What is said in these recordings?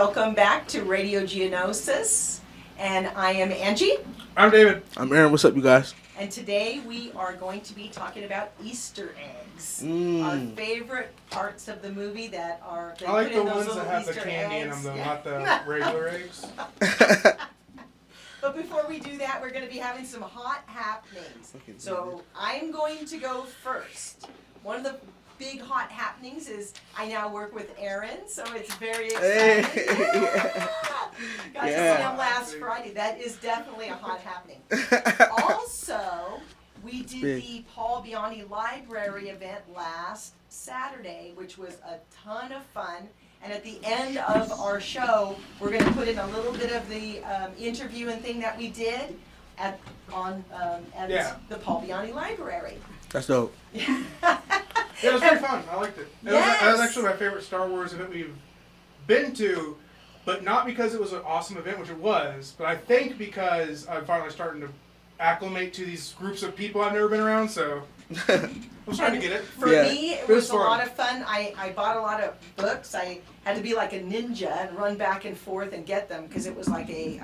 Welcome back to Radio Geonosis, and I am Angie. I'm David. I'm Aaron. What's up, you guys? And today we are going to be talking about Easter eggs. Our favorite parts of the movie that are... I like the ones that have the candy in them, though, not the regular eggs. But before we do that, we're going to be having some hot happenings. So I'm going to go first. One of the big hot happenings is I now work with Aaron, so it's very exciting. Hey. Got to see him last Friday. That is definitely a hot happening. Also, we did the Paul Biani Library event last Saturday, which was a ton of fun. And at the end of our show, we're going to put in a little bit of the interview and thing that we did at the Paul Biani Library. That's dope. Yeah, it was pretty fun. I liked it. That was actually my favorite Star Wars event we've been to, but not because it was an awesome event, which it was, but I think because I'm finally starting to acclimate to these groups of people I've never been around, so I'm starting to get it. For me, it was a lot of fun. I bought a lot of books. I had to be like a ninja and run back and forth and get them because it was like a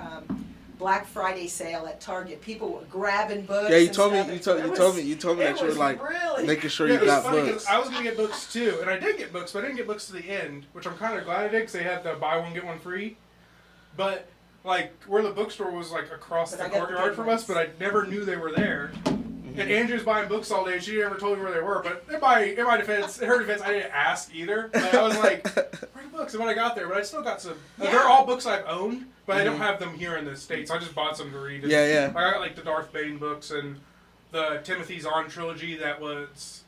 Black Friday sale at Target. People were grabbing books. Yeah, you and told me. stuff. You told me that you were like really making sure Yeah, you it was got funny books. I was gonna get books too, and I did get books, but I didn't get books to the end, which I'm kind of glad I did because they had the buy one get one free. But like where the bookstore was like across the courtyard from us, but I never knew they were there. And Andrew's buying books all day. She never told me where they were. But in her defense, I didn't ask either. But I was like, where are the books? And when I got there, but I still got some. Yeah. They're all books I've owned, but I don't have them here in the States. I just bought some to read. And Yeah. I got like the Darth Bane books and the Timothy Zahn trilogy that was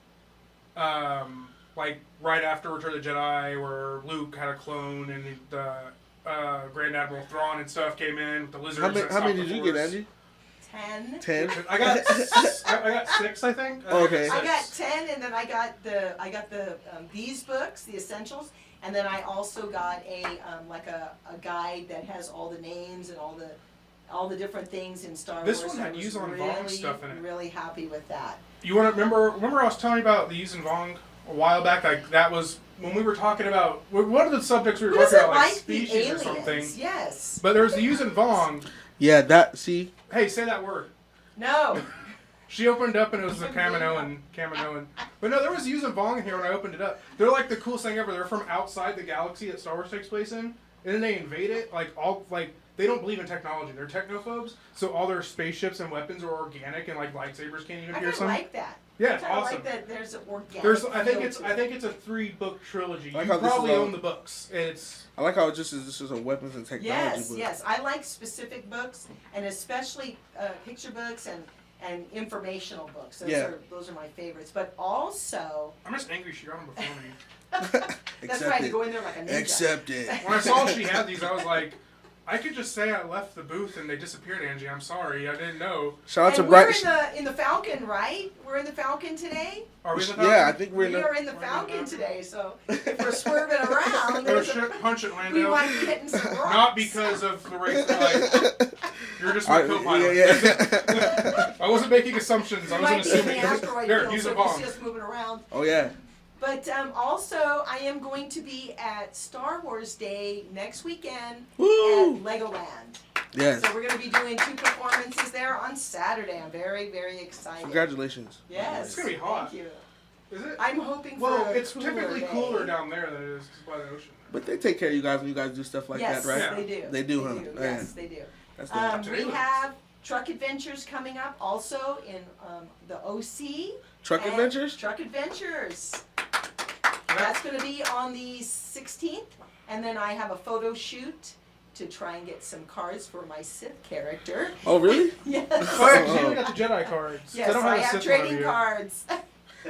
like right after Return of the Jedi, where Luke had a clone and the Grand Admiral Thrawn and stuff came in with the lizards. How many did you get, Angie? 10. I got 6, I think. Okay. I got 10, and then I got the these books, the essentials, and then I also got a guide that has all the names and all the different things in Star Wars. This one had Yuuzhan Vong stuff in it. Really happy with that. You want to remember I was telling you about the Yuuzhan Vong a while back? Like that was when we were talking about one of the subjects we were talking about, like species or something. Yes. But there was the Yuuzhan Vong. Yeah, Hey, say that word. No. She opened up and it was a Kaminoan. But no, there was Yuuzhan Vong in here when I opened it up. They're like the coolest thing ever. They're from outside the galaxy that Star Wars takes place in, and then they invade it. They don't believe in technology. They're technophobes. So all their spaceships and weapons are organic, and like lightsabers can't even pierce them. I like that. Yeah, it's I awesome. like that. There's an organic. I think it's a 3-book trilogy. Like you probably own the books. I like how this is a weapons and technology book. Yes. I like specific books, and especially picture books and informational books. Those are my favorites. But also, I'm just angry she got them before me. That's why I had to go in there like a ninja. Accept it. When I saw she had these, I was like, I could just say I left the booth and they disappeared, Angie. I'm sorry. I didn't know. Shout out to We're Bright. in the Falcon, right? We're in the Falcon today? Are we in the Falcon? Yeah, I think We are in the Falcon today, so if we're swerving around, punch it, Lando. we might be hitting some rocks. Not because of the race. You're just my co-pilot. Yeah. I wasn't making assumptions. I wasn't assuming. There, use a so bomb. it's just moving around. Oh yeah. But also, I am going to be at Star Wars Day next weekend Woo! at Legoland. Yes. So we're going to be doing 2 performances there on Saturday. I'm very, very excited. Congratulations. Yes. It's going to be hot. Thank you. Is it? I'm hoping for Well, a it's cooler typically day. cooler down there than it is by the ocean. But they take care of you guys when you guys do stuff like that, right? Yes, they do. They do, huh? Yes, they do. That's dope. We have Truck Adventures coming up also in the OC. Truck Adventures? Truck Adventures. That's going to be on the 16th. And then I have a photo shoot to try and get some cards for my Sith character. Oh, really? Yes. Oh, actually, you only got the Jedi cards. Yes, I have trading cards.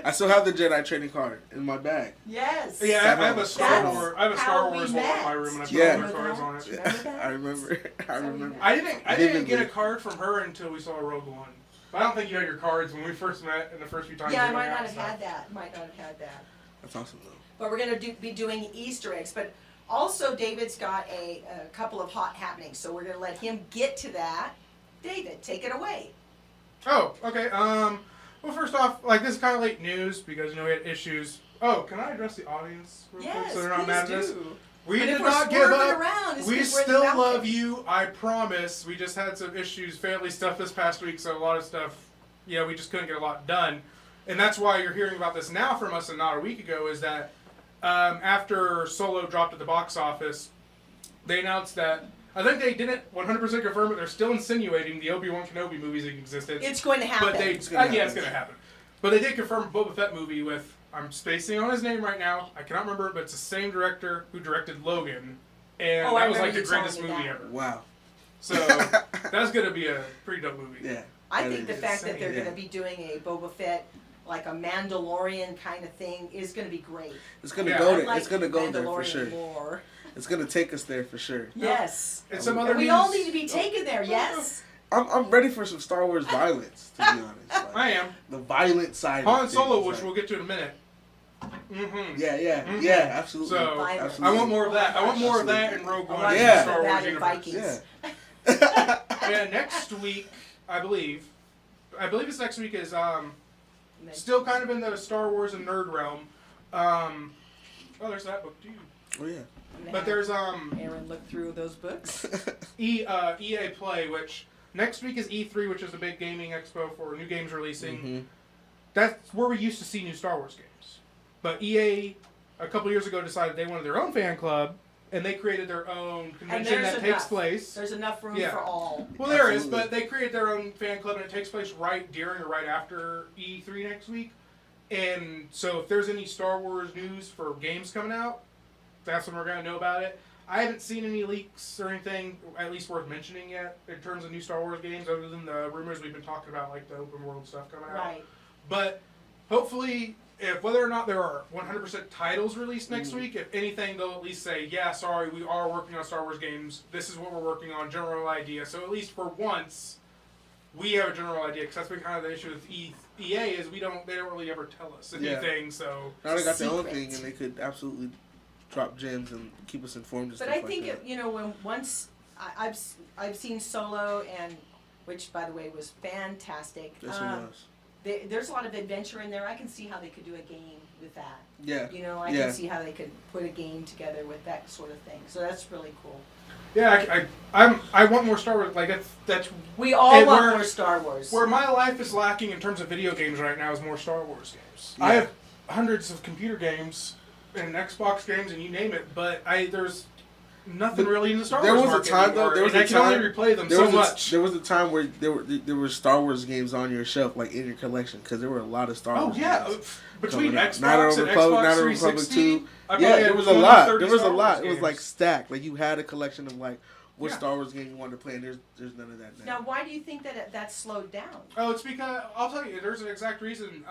I still have the Jedi trading card in my bag. Yes. Yeah, I have a Star Wars. I have a Star how Wars we one in met. my room, and I put Yeah. all their cards on it. Remember that? I remember. I didn't get a card from her until we saw Rogue One. But I don't think you had your cards when we first met in the first few times. Yeah, I we might went not have outside. had that. That's awesome, though. But we're going to be doing Easter eggs. But also, David's got a couple of hot happenings, so we're going to let him get to that. David, take it away. Oh, okay. Well, first off, this is kind of late news because we had issues. Oh, can I address the audience real quick so they're not mad at us? We But did if we're not give swerving up. around, it's We 'cause we're in the still love mountains. you. I promise. We just had some issues, family stuff this past week, so a lot of stuff, we just couldn't get a lot done. And that's why you're hearing about this now from us and not a week ago, is that after Solo dropped at the box office, they announced that, I think they didn't 100% confirm, but they're still insinuating the Obi-Wan Kenobi movie's existence. It's going to happen. But it's going to happen. But they did confirm a Boba Fett movie with, I'm spacing on his name right now, I cannot remember it, but it's the same director who directed Logan. And that was like the greatest movie ever. Wow. So that's going to be a pretty dope movie. Yeah. I think the fact that they're Yeah. going to be doing a Boba Fett, like a Mandalorian kind of thing, is going to be great. It's gonna Yeah. go I there. like It's gonna go there for Mandalorian sure. more. It's gonna take us there for sure. Yes. And some other And we news. all need to be taken there, yes? I'm ready for some Star Wars violence, to be honest. Like, I am. the violent side. Han of Solo, things, which like- we'll get to in a minute. Mm-hmm. Yeah, absolutely. So, absolutely. I want more of that. I want more of that in Rogue I One want and Yeah. the Star Wars that in universe. Vikings. Yeah. And next week, I believe it's next week, is still kind of in the Star Wars and nerd realm. There's that book too. Oh yeah. But there's Aaron looked through those books. EA Play, which next week is E3, which is a big gaming expo for new games releasing. Mm-hmm. That's where we used to see new Star Wars games. But EA, a couple years ago, decided they wanted their own fan club, and they created their own convention that takes place. There's enough room Yeah. for all. Well, there is, Absolutely. but they create their own fan club, and it takes place right during or right after E3 next week. And so if there's any Star Wars news for games coming out, that's when we're going to know about it. I haven't seen any leaks or anything, at least worth mentioning yet, in terms of new Star Wars games, other than the rumors we've been talking about, like the open world stuff coming out. Right. But hopefully, if whether or not there are 100% titles released next week, if anything, they'll at least say, yeah, sorry, we are working on Star Wars games. This is what we're working on, general idea. So at least for once, we have a general idea, because that's been kind of the issue with EA, is they don't really ever tell us anything. So Now they got their own Secret. thing, and they could absolutely drop gems and keep us informed. And But stuff I think like that. when once I've seen Solo, and which by the way was fantastic. Yes, it was. There's a lot of adventure in there. I can see how they could do a game with that. Yeah. I Yeah. can see how they could put a game together with that sort of thing. So that's really cool. yeah, I want more Star Wars. Like that's We all And want where- more Star Wars. where my life is lacking in terms of video games right now, is more Star Wars games. Yeah. I have hundreds of computer games and Xbox games and you name it, but there's nothing really in the Star There Wars was a market time, though, anymore, there was and a I can only time- replay them There so was much. there was a time where there were Star Wars games on your shelf, like in your collection, because there were a lot of Star Oh Wars. yeah, games between coming out. Xbox Knight of and the Republic, Xbox Knight of the Republic 360, 2. I probably Yeah, had there was a 20, lot. 30 There was a Star lot. Wars It was like games. stacked. Like you had a collection of like what Yeah. Star Wars game you wanted to play, and there's none of that now. Now, why do you think that slowed down? Oh, it's because I'll tell you. There's an exact reason.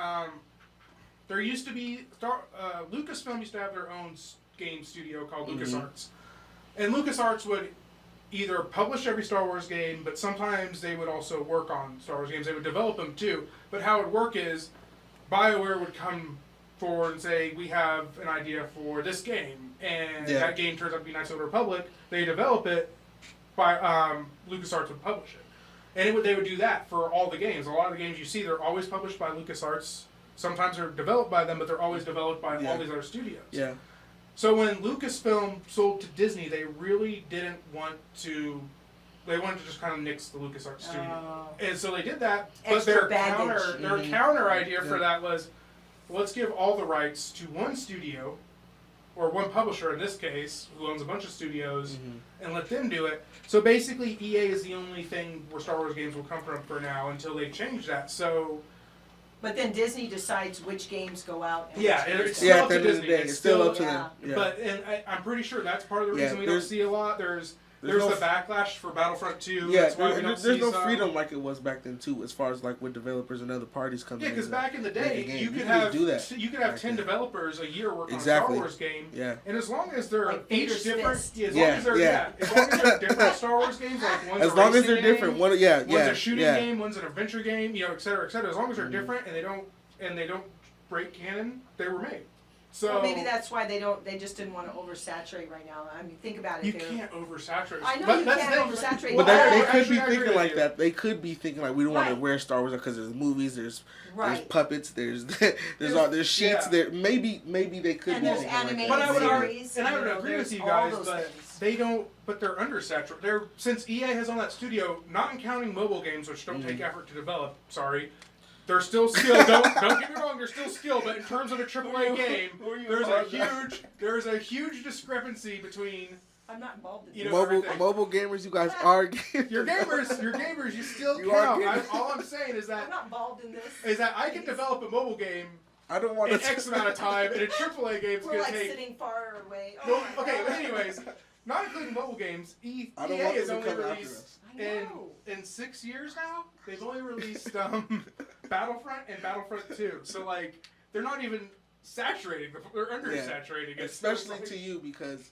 There used to be Lucasfilm used to have their own game studio called LucasArts, and LucasArts would either publish every Star Wars game, but sometimes they would also work on Star Wars games. They would develop them too. But how it would work is, BioWare would come forward and say, we have an idea for this game, and that game turns out to be Knights of the Republic. They develop it, LucasArts would publish it. And they would do that for all the games. A lot of the games you see, they're always published by LucasArts. Sometimes they're developed by them, but they're always developed by all these other studios. Yeah. So when Lucasfilm sold to Disney, they really didn't want to. They wanted to just kind of nix the LucasArts studio, and so they did that. But Extra their baggage. counter idea for that was, let's give all the rights to one studio, or one publisher in this case, who owns a bunch of studios, and let them do it. So basically, EA is the only thing where Star Wars games will come from for now until they change that. So. But then Disney decides which games go out. And Yeah, which games it's don't. still Yeah, up at the to end of the Disney. day, It's it's still up to yeah. them. Yeah. But I'm pretty sure that's part of the reason we don't there's- see a lot. There's no the backlash for Battlefront 2. Yeah, That's why we don't there's see no some. freedom like it was back then too, as far as like with developers and other parties coming. Yeah, because in back in the make day, a game. you could just have do that. you could have back 10 then. developers a year working Exactly. on a Star Wars game. Yeah. And as long as they're Like each Vader's different, Fist. as long Yeah, as they're yeah. as long as they're different Star Wars games, like one's As a long as racing they're game, different, one's a shooting yeah. game, one's an adventure game, et cetera, et cetera. As long as they're different and they don't break canon, they were made. So well, maybe that's why they just didn't want to oversaturate right now. I mean, think about it. you can't oversaturate. I know But you that's can't the thing. oversaturate. But Well, they I could be agree with thinking like you. that. They could be thinking like we don't want to Right. wear Star Wars because there's movies, there's Right. puppets, there's sheets. Yeah. There maybe they could And be there's thinking like animated that. But I would argue, series, and I you would know, agree with there's you all guys, those but things. they don't. But they're undersaturated. They're since EA has on that studio, not counting mobile games, which don't take effort to develop. Sorry, they're still skilled. Don't get me wrong, they're still skilled. But in terms of a AAA game, there's a huge discrepancy between. I'm not involved in You this. know, Mobile gamers, you guys are gamers. Your gamers, you still You are count. gamers. All I'm saying is I'm that not involved in this. I can develop a mobile game I don't want in to X amount of time, and a AAA game's We're gonna like take. sitting far away. No, Oh my okay, God. but anyways, not including mobile games, EA I don't want has them to only come after released us. I know. in 6 years now. They've only released Battlefront and Battlefront 2. So like they're not even saturating. They're undersaturating. It's Especially like- to you because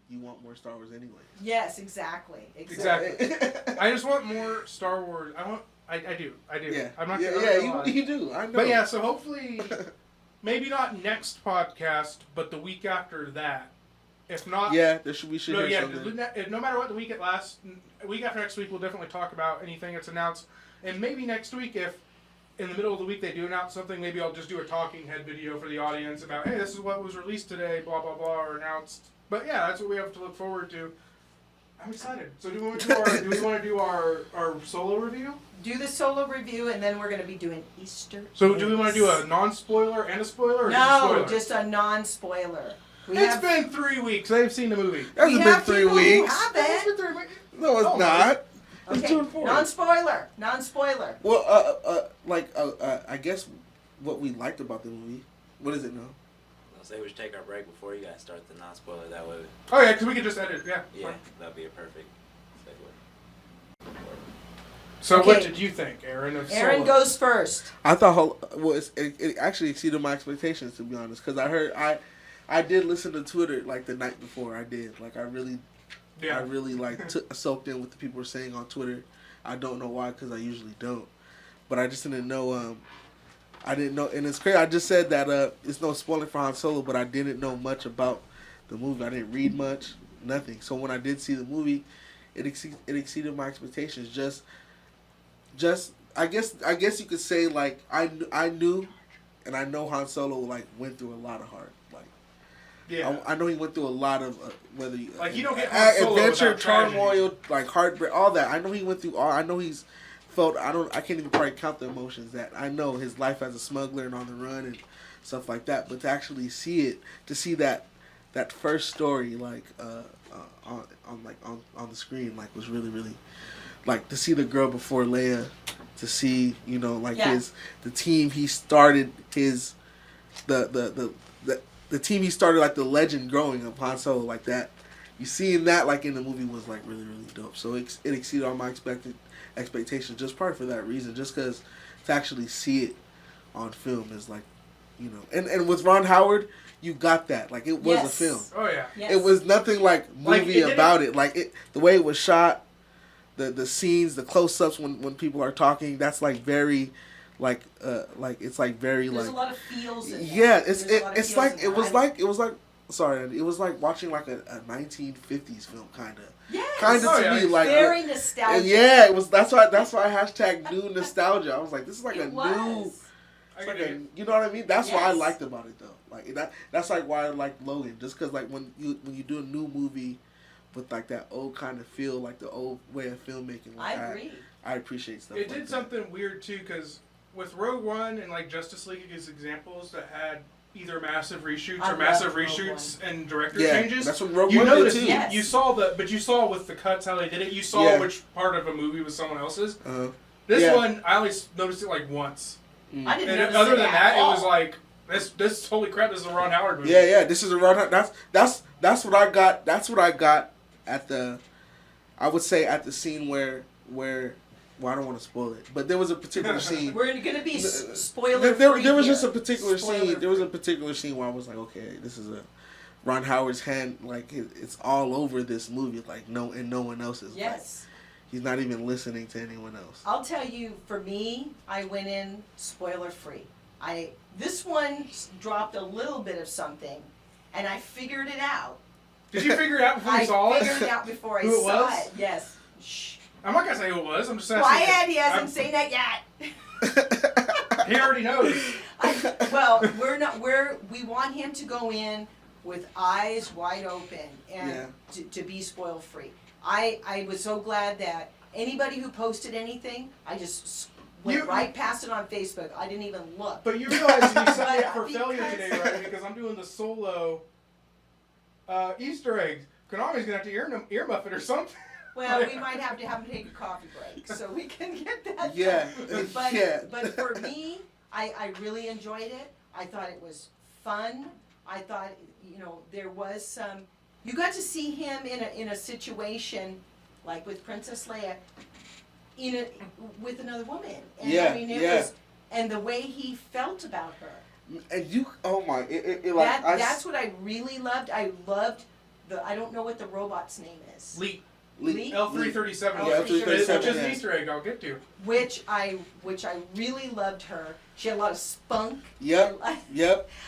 you want more Star Wars anyway. Yes, exactly. Exactly. I just want more Star Wars. I do. Yeah. I'm not yeah, gonna yeah, lie. you do. I know. But yeah, so hopefully, maybe not next podcast, but the week after that. If not, Yeah, we should no, hear yeah. something. No matter what the week week after next week, we'll definitely talk about anything that's announced. And maybe next week, if in the middle of the week they do announce something, maybe I'll just do a talking head video for the audience about, hey, this is what was released today, blah blah blah, or announced. But yeah, that's what we have to look forward to. I'm excited. So do we want to do our solo review? Do the solo review, and then we're going to be doing Easter. So do we want to do eggs. a non-spoiler and a spoiler? Or No, just a spoiler? just a non-spoiler. It's been 3 weeks. They've seen the movie. It hasn't been 3 weeks. It's been 3 weeks. No, it's Oh, not. It's Okay, 2 and 4. non-spoiler. Non-spoiler. Well, I guess what we liked about the movie. What is it now? I'll say we should take our break before you guys start the non-spoiler. That way, Oh yeah, because we could just edit. Yeah. yeah, fine. that'd be a perfect segue. So Okay. what did you think, Aaron? Of Aaron Solo? goes first. I thought it actually exceeded my expectations, to be honest, because I did listen to Twitter like the night before. I did I really like soaked in what the people were saying on Twitter. I don't know why, because I usually don't, but I just didn't know. I didn't know, and it's crazy. I just said that it's no spoiler for Han Solo, but I didn't know much about the movie. I didn't read much, nothing. So when I did see the movie, it exceeded my expectations. Just I guess you could say like I knew, and I know Han Solo like went through a lot of hard Yeah. I know he went through a lot of whether you, Like, you don't get Han Solo adventure, without tragedy. turmoil, like heartbreak, all that. I know he went through all. I know he's felt. I can't even probably count the emotions that I know his life as a smuggler and on the run and stuff like that. But to actually see it, to see that first story like on the screen, like was really really like to see the girl before Leia, to see the team he started the team he started, like the legend growing of Han Solo, like that. You seeing that like in the movie was like really really dope. So it exceeded all my expectations just probably for that reason, just because to actually see it on film is like, and with Ron Howard, you got that, like it was a film. Oh yeah. Yes. It was nothing like movie Like, about it. Like the way it was shot, the scenes, the close ups when people are talking. That's like very, it's like very There's like. a lot of feels in there. Yeah, There's a lot of it's feels like in it there. was like it was like sorry, it was like watching like a 1950s film kind of. Yes. Kind of Oh, to yeah. me like. Very And nostalgic. yeah, it was. That's why hashtag new nostalgia. I was like, this is like It a new. was. It's like you know what I mean? That's what I Yes. liked about it though. Like that's like why I liked Logan, just because like when you do a new movie with like that old kind of feel, like the old way of filmmaking. Like, I agree. I appreciate stuff. It like did that. something weird too, because with Rogue One and like Justice League as examples that had either massive reshoots I or massive love Rogue reshoots and director Yeah, changes. that's what Rogue you One did noticed, too. Yes. you saw but you saw with the cuts how they did it. You saw Yeah. which part of a movie was someone else's. Yeah. This one, I only noticed it like once. I didn't And notice other it than at that, all. it was like this. Holy crap! This is a Ron Howard movie. Yeah. This is a Ron. That's what I got. That's what I got at the. I would say at the scene where. Well, I don't want to spoil it, but there was a particular scene. We're going to be spoiler There free was here. just a particular scene. Spoiler There was a free. particular scene where I was like, okay, this is a Ron Howard's hand. Like it's all over this movie. Like no one else's. Like, Yes. he's not even listening to anyone else. I'll tell you, for me, I went in spoiler free. This one dropped a little bit of something, and I figured it out. Did you figure it out before you saw it? I figured it out before I Who it saw was? it. Yes. Shh. I'm not gonna say who it was. I'm just asking. Quiet. He hasn't seen it yet. He already knows. We want him to go in with eyes wide open and to be spoil free. I was so glad that anybody who posted anything, I just went right past it on Facebook. I didn't even look. But you realize you set me up for failure today, right? Because I'm doing the solo Easter eggs. Konami's gonna have to earmuff it or something. Well, we might have to have him take a coffee break so we can get that done. But for me, I really enjoyed it. I thought it was fun. I thought, there was some. You got to see him in a situation like with Princess Leia, with another woman. And it was, and the way he felt about her. And you, that's what I really loved. I loved I don't know what the robot's name is. Lee. L337. L337. Which is an Easter egg I'll get to. Which I really loved her. She had a lot of spunk. Yep.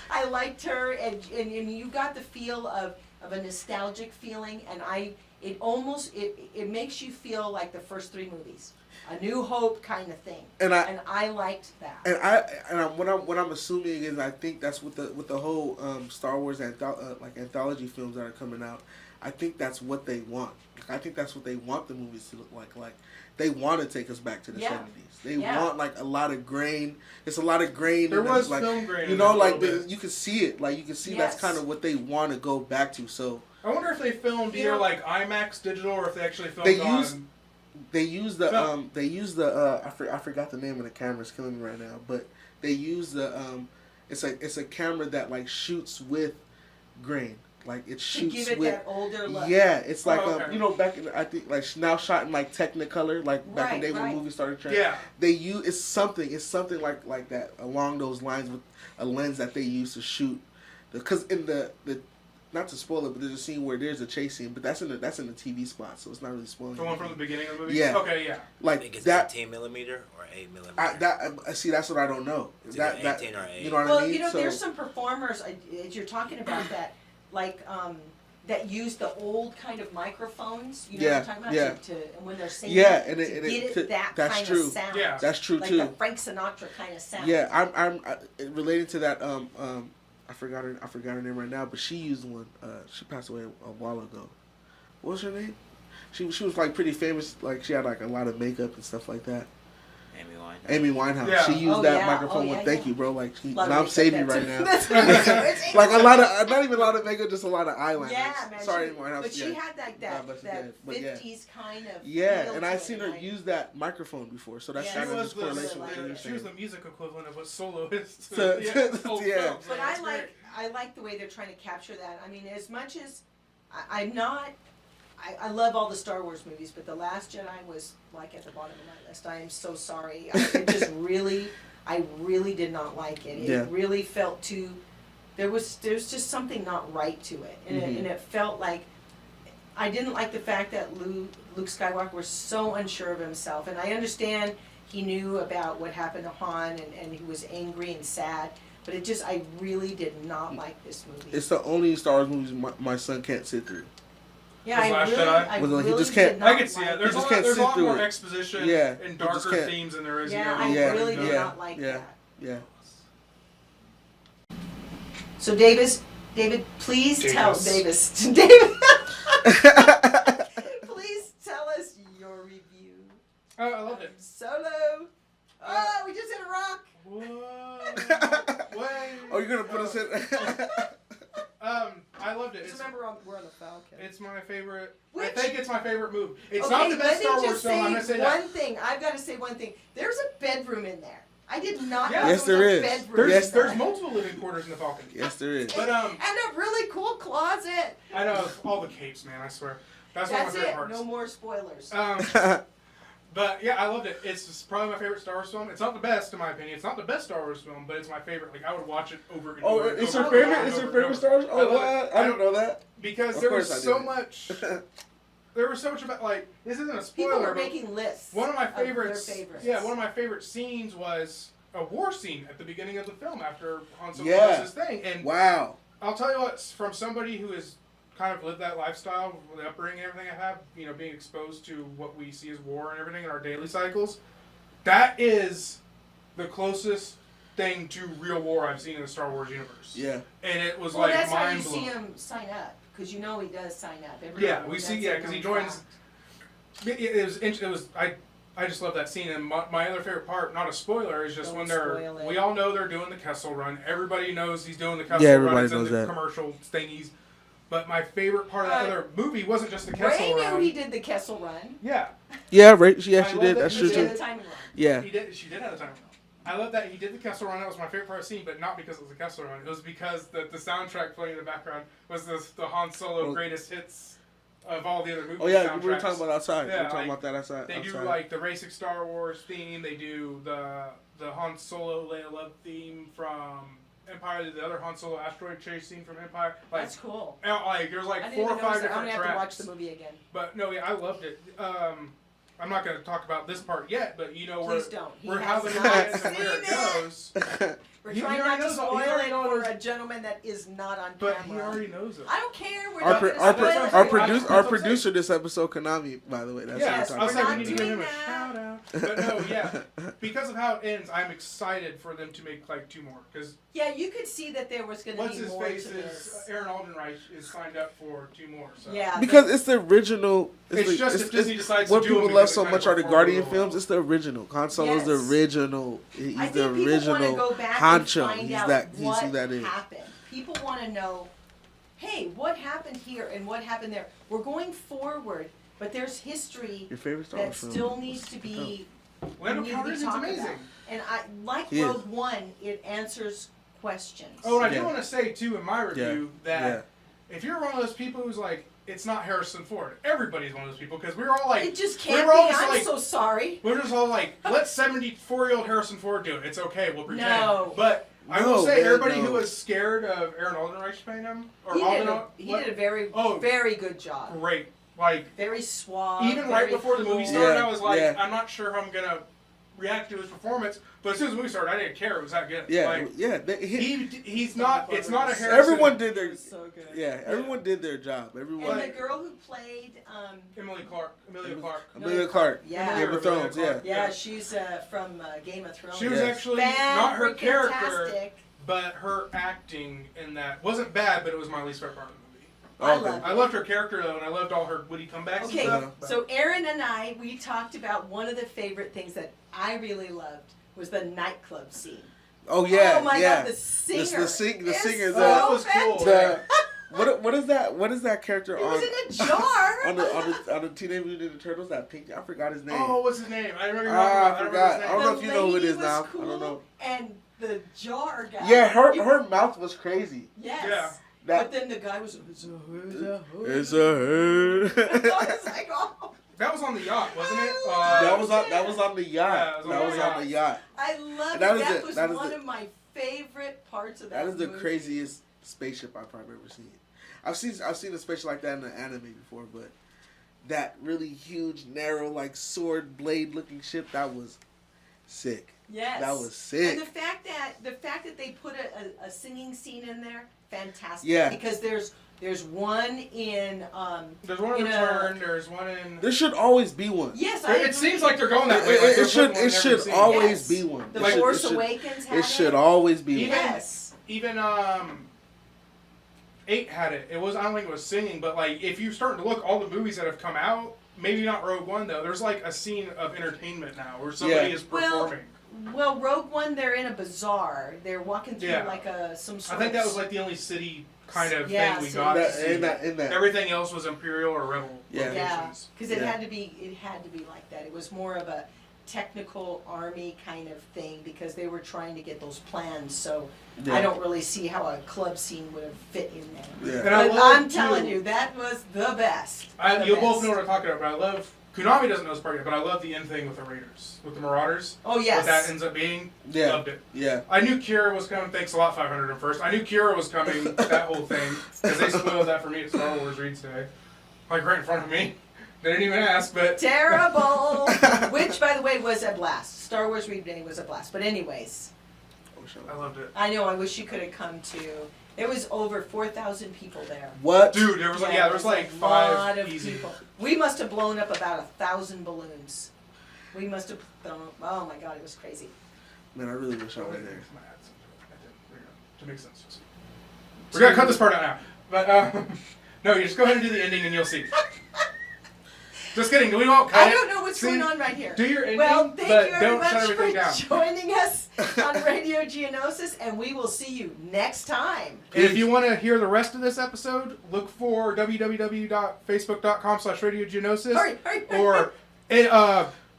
I liked her, and you got the feel of a nostalgic feeling, and it makes you feel like the first 3 movies, A New Hope kind of thing. And I liked that. And what I'm assuming is I think that's with the whole Star Wars anthology films that are coming out. I think that's what they want. I think that's what they want the movies to look like. Like they want to take us back to the 70s. They want a lot of grain. It's a lot of grain. There was film grain. You can see it. Like you can see that's kind of what they want to go back to. So I wonder if they filmed either like IMAX digital or if they actually filmed They use the I forgot the name of the camera. It's killing me right now. But they use the it's a camera that like shoots with grain. Like it shoots to give it with that older look. Yeah, it's like back in I think like now shot in like Technicolor, like back in the day when movies started trending. Yeah. They use it's something like that along those lines with a lens that they use to shoot. Because in the not to spoil it, but there's a scene where there's a chase scene, but that's in the TV spot, so it's not really spoiling. The one from the beginning of the movie. Yeah. Okay. Yeah. Like I think it's that. 18 millimeter or 8 millimeter. See, that's what I don't know. It's either 18 or 8. You know what I mean? There's some performers as you're talking about that. Like that use the old kind of microphones, what I'm talking about, to when they're singing, that that's kind true. of sound. Yeah. That's true like too. the Frank Sinatra kind of sound. Yeah, I'm relating to that. I forgot her name right now, but she used one. She passed away a while ago. What was her name? She was like pretty famous. Like she had like a lot of makeup and stuff like that. Amy Winehouse. Yeah. She used that microphone. Thank you, bro. Like now I'm saving right now. Like a lot of, not even a lot of makeup, just a lot of eyeliners. Yeah, man. Sorry, Amy Winehouse. But she had like that 50s kind of. Yeah, and I've seen her use that microphone before, so that's kind of just correlation with what you're She saying. was the music equivalent of what Solo is. Yeah. But I like the way they're trying to capture that. I mean, as much as I'm not. I love all the Star Wars movies, but The Last Jedi was like at the bottom of my list. I am so sorry. I really did not like it. It really felt too. There's just something not right to it, and it felt like I didn't like the fact that Luke Skywalker was so unsure of himself, and I understand he knew about what happened to Han, and he was angry and sad. But I really did not like this movie. It's the only Star Wars movies my son can't sit through. Yeah, I really he just can't. did not I can see it. There's a lot more exposition and darker themes than there is. I really did not like that. Yeah. So David, please tell David. Please tell us your review. Oh, I loved it. Solo. Oh, we just hit a rock. Whoa. Oh, you're gonna put us in. I loved it. Just remember, we're on the Falcon. It's my favorite. I think it's my favorite move. It's okay, not the best Star Wars film. I'm gonna say that. One thing. I've got to say one thing. There's a bedroom in there. I did not know Yes, there was there a is. bedroom. There's multiple living quarters in the Falcon. Yes, there is. But and a really cool closet. I know all the capes, man. I swear. That's one of my favorite parts. No more spoilers. But yeah, I loved it. It's probably my favorite Star Wars film. It's not the best, in my opinion. It's not the best Star Wars film, but it's my favorite. Like I would watch it over and over. It's your favorite. It's your favorite Star Wars. Oh, what? I don't know that. Because there was so much. There was so much about this isn't a spoiler. People were making lists. One of my favorites. Of their favorites. Yeah, one of my favorite scenes was a war scene at the beginning of the film after Han Solo Yeah. does his thing. And Wow. I'll tell you what, from somebody who has kind of lived that lifestyle, the upbringing and everything I have, being exposed to what we see as war and everything in our daily cycles, that is the closest thing to real war I've seen in the Star Wars universe. Yeah. And it was Well, like that's how you mind see blowing. him sign up, because he does sign up. Yeah, we see, because he joins. It was. I just love that scene, and my other favorite part, not a spoiler, is just Don't when spoil it. we all know they're doing the Kessel Run. Everybody knows he's doing the Kessel Yeah, Run. everybody It's in knows the that. commercial thingies. But my favorite part of that other movie wasn't just the Ray Kessel knew Run. he did the Kessel Run. Yeah, Yeah, right. Yeah, I she love did. that That's he true He did did too. the timing run. Yeah. she did have a time. I love that he did the Kessel Run. That was my favorite part of the scene, but not because it was the Kessel Run. It was because the soundtrack playing in the background was the Han Solo greatest hits of all the other movies. Oh yeah, soundtracks. we were talking about outside. Yeah, we were talking about that outside. They do like the racing Star Wars theme. They do the Han Solo Leia Love theme from Empire. The other Han Solo asteroid chase scene from Empire. Like, That's cool. Like there's like I didn't 4 or even 5 notice that. I'm different gonna have tracks. to watch the movie again. But no, yeah, I loved it. I'm not going to talk about this part yet, but Please don't. He we're has how the not movie ends and seen where it it. goes. We're He trying already not to knows all- spoil he already it knows- for a gentleman that is not on But camera. he already knows it. I don't care. We're Our, not pro- gonna our, spoil pro- it. our, That's produce, what our I'm saying. producer this episode, Konami, by the way. That's Yes, what I'll we're say talking we not need to give him doing a that. shout out. But no, yeah, because of how it ends, I'm excited for them to make like 2 more. Because Yeah, you could see that there was going to what's be his more face to is this. Aaron Aldenreich is signed up for 2 more. So. Yeah. Because it's the original. It's like- just if Disney decides to what do people them love because so it much kind are of the Guardian performed real films. It's the original. Han Solo's the Yes. original. He's I the think people want to original go back honcho. and find He's out that. what He's who that is. happened. People want to know, hey, what happened here and what happened there. We're going forward, but there's history Your favorite Star that Wars film? still needs to be Lando need to be Calrissian's talked amazing. about. And I like He is. Rogue One. It answers questions. Oh, and I do Yeah. want to say too in my review Yeah. that if you're one of those people who's like, it's not Harrison Ford. Everybody's one of those people because we were all like, It just we can't were be. all just I'm like, so sorry. we're just all like, let 74-year-old Harrison Ford do it. It's okay. We'll pretend. No. But I No, will say, man, everybody no. who was scared of Aaron Aldenreich playing him, or He did Alden, a very, Oh. very good job. great. Like Very suave. even right very before the movie cool. started, Yeah, I was like, yeah. I'm not sure how I'm gonna react to his performance. But as soon as the movie started, I didn't care. It was that good. Yeah, Like, yeah. he's not. It's not a Harrison. Everyone did their. So good. Yeah, everyone did their job. Everyone. And the girl who played, Emilia Clarke. Amelia Clark. Yeah. Game of Thrones. Yeah. yeah, she's from Game of Thrones. She was Yes. actually not her character, Fan-freaking-tastic. but her acting in that wasn't bad. But it was my least favorite part of the movie. I Okay. love I loved her character though, and I loved all her witty comebacks Okay, and stuff. but- so Aaron and I, we talked about one of the favorite things that I really loved was the nightclub scene. Oh yeah. Oh my yeah. God, the singer. The singer. is The, that was cool. the what is that? What is that character It on? was in a jar. on the Teenage Mutant Ninja Turtles, that pink. I forgot his name. Oh, what's his name? I remember. I forgot. I don't know The if you know who it lady is was now. Cool, I don't know. And the jar guy. Yeah, her mouth was crazy. Yes. Yeah. But then the guy was. It's a It's a her. I was like, oh. That was on the yacht, wasn't it? That was on the Yeah, yacht. it was that on was the on the yacht. I love it. That is That it. was That is one it. of my favorite parts of that That is the movie. craziest spaceship I've probably ever seen. I've seen a spaceship like that in the anime before, but that really huge, narrow, like sword blade looking ship, that was sick. Yes. That was sick. And the fact that they put a singing scene in there, fantastic. Yeah. Because there's one in There's one in in a- Return. There's one in. There should always be one. yes, I It agree. seems like they're going that way. Like It they're should putting one in every should scene. always Yes. be one. The Like, Force it should, Awakens had it should always be Even- one. Yes. Even 8 had it. It was, I don't think it was singing, but like if you start to look, all the movies that have come out, maybe not Rogue One though. There's like a scene of entertainment now where somebody Yeah. is Well, performing. Well, Rogue One, they're in a bazaar. They're walking through Yeah. like some sort I think of that was like the only city kind of Yeah, thing we so got to That- see. in that. Everything else was Imperial or Rebel Yeah. yeah, locations. because it Yeah. had to be like that. It was more of a technical army kind of thing because they were trying to get those plans. So Yeah. I don't really see how a club scene would have fit in there. Yeah. And I But love, I'm telling too- you, that was the best. The You'll both best. know what I'm talking about, but I love. Konami doesn't know this part yet, but I love the end thing with the Raiders, with the Marauders. Oh yes. What that ends up being. Yeah. Loved it. Yeah. I knew Kira was coming. Thanks a lot, 500 at first. I knew Kira was coming, that whole thing, because they spoiled that for me at Star Wars Reads today. Like right in front of me. They didn't even ask, but... Terrible! Which, by the way, was a blast. Star Wars Reading was a blast. But anyways. I loved it. I know, I wish you could have come too. There was over 4,000 people there. What? Dude, there was like, there was like a lot 5 of easy. people. We must have blown up about 1,000 balloons. We must have thrown, oh my God, it was crazy. Man, I really wish I was there. To make sense. We're gonna cut this part out now. But, no, you just go ahead and do the ending and you'll see. Just kidding, we won't cut I it. don't know what's going on right here. Do your ending, well, thank but you very don't shut much everything for down. joining us on Radio Geonosis, and we will see you next time. And if you want to hear the rest of this episode, look for www.facebook.com/radiogeonosis. Hurry. Or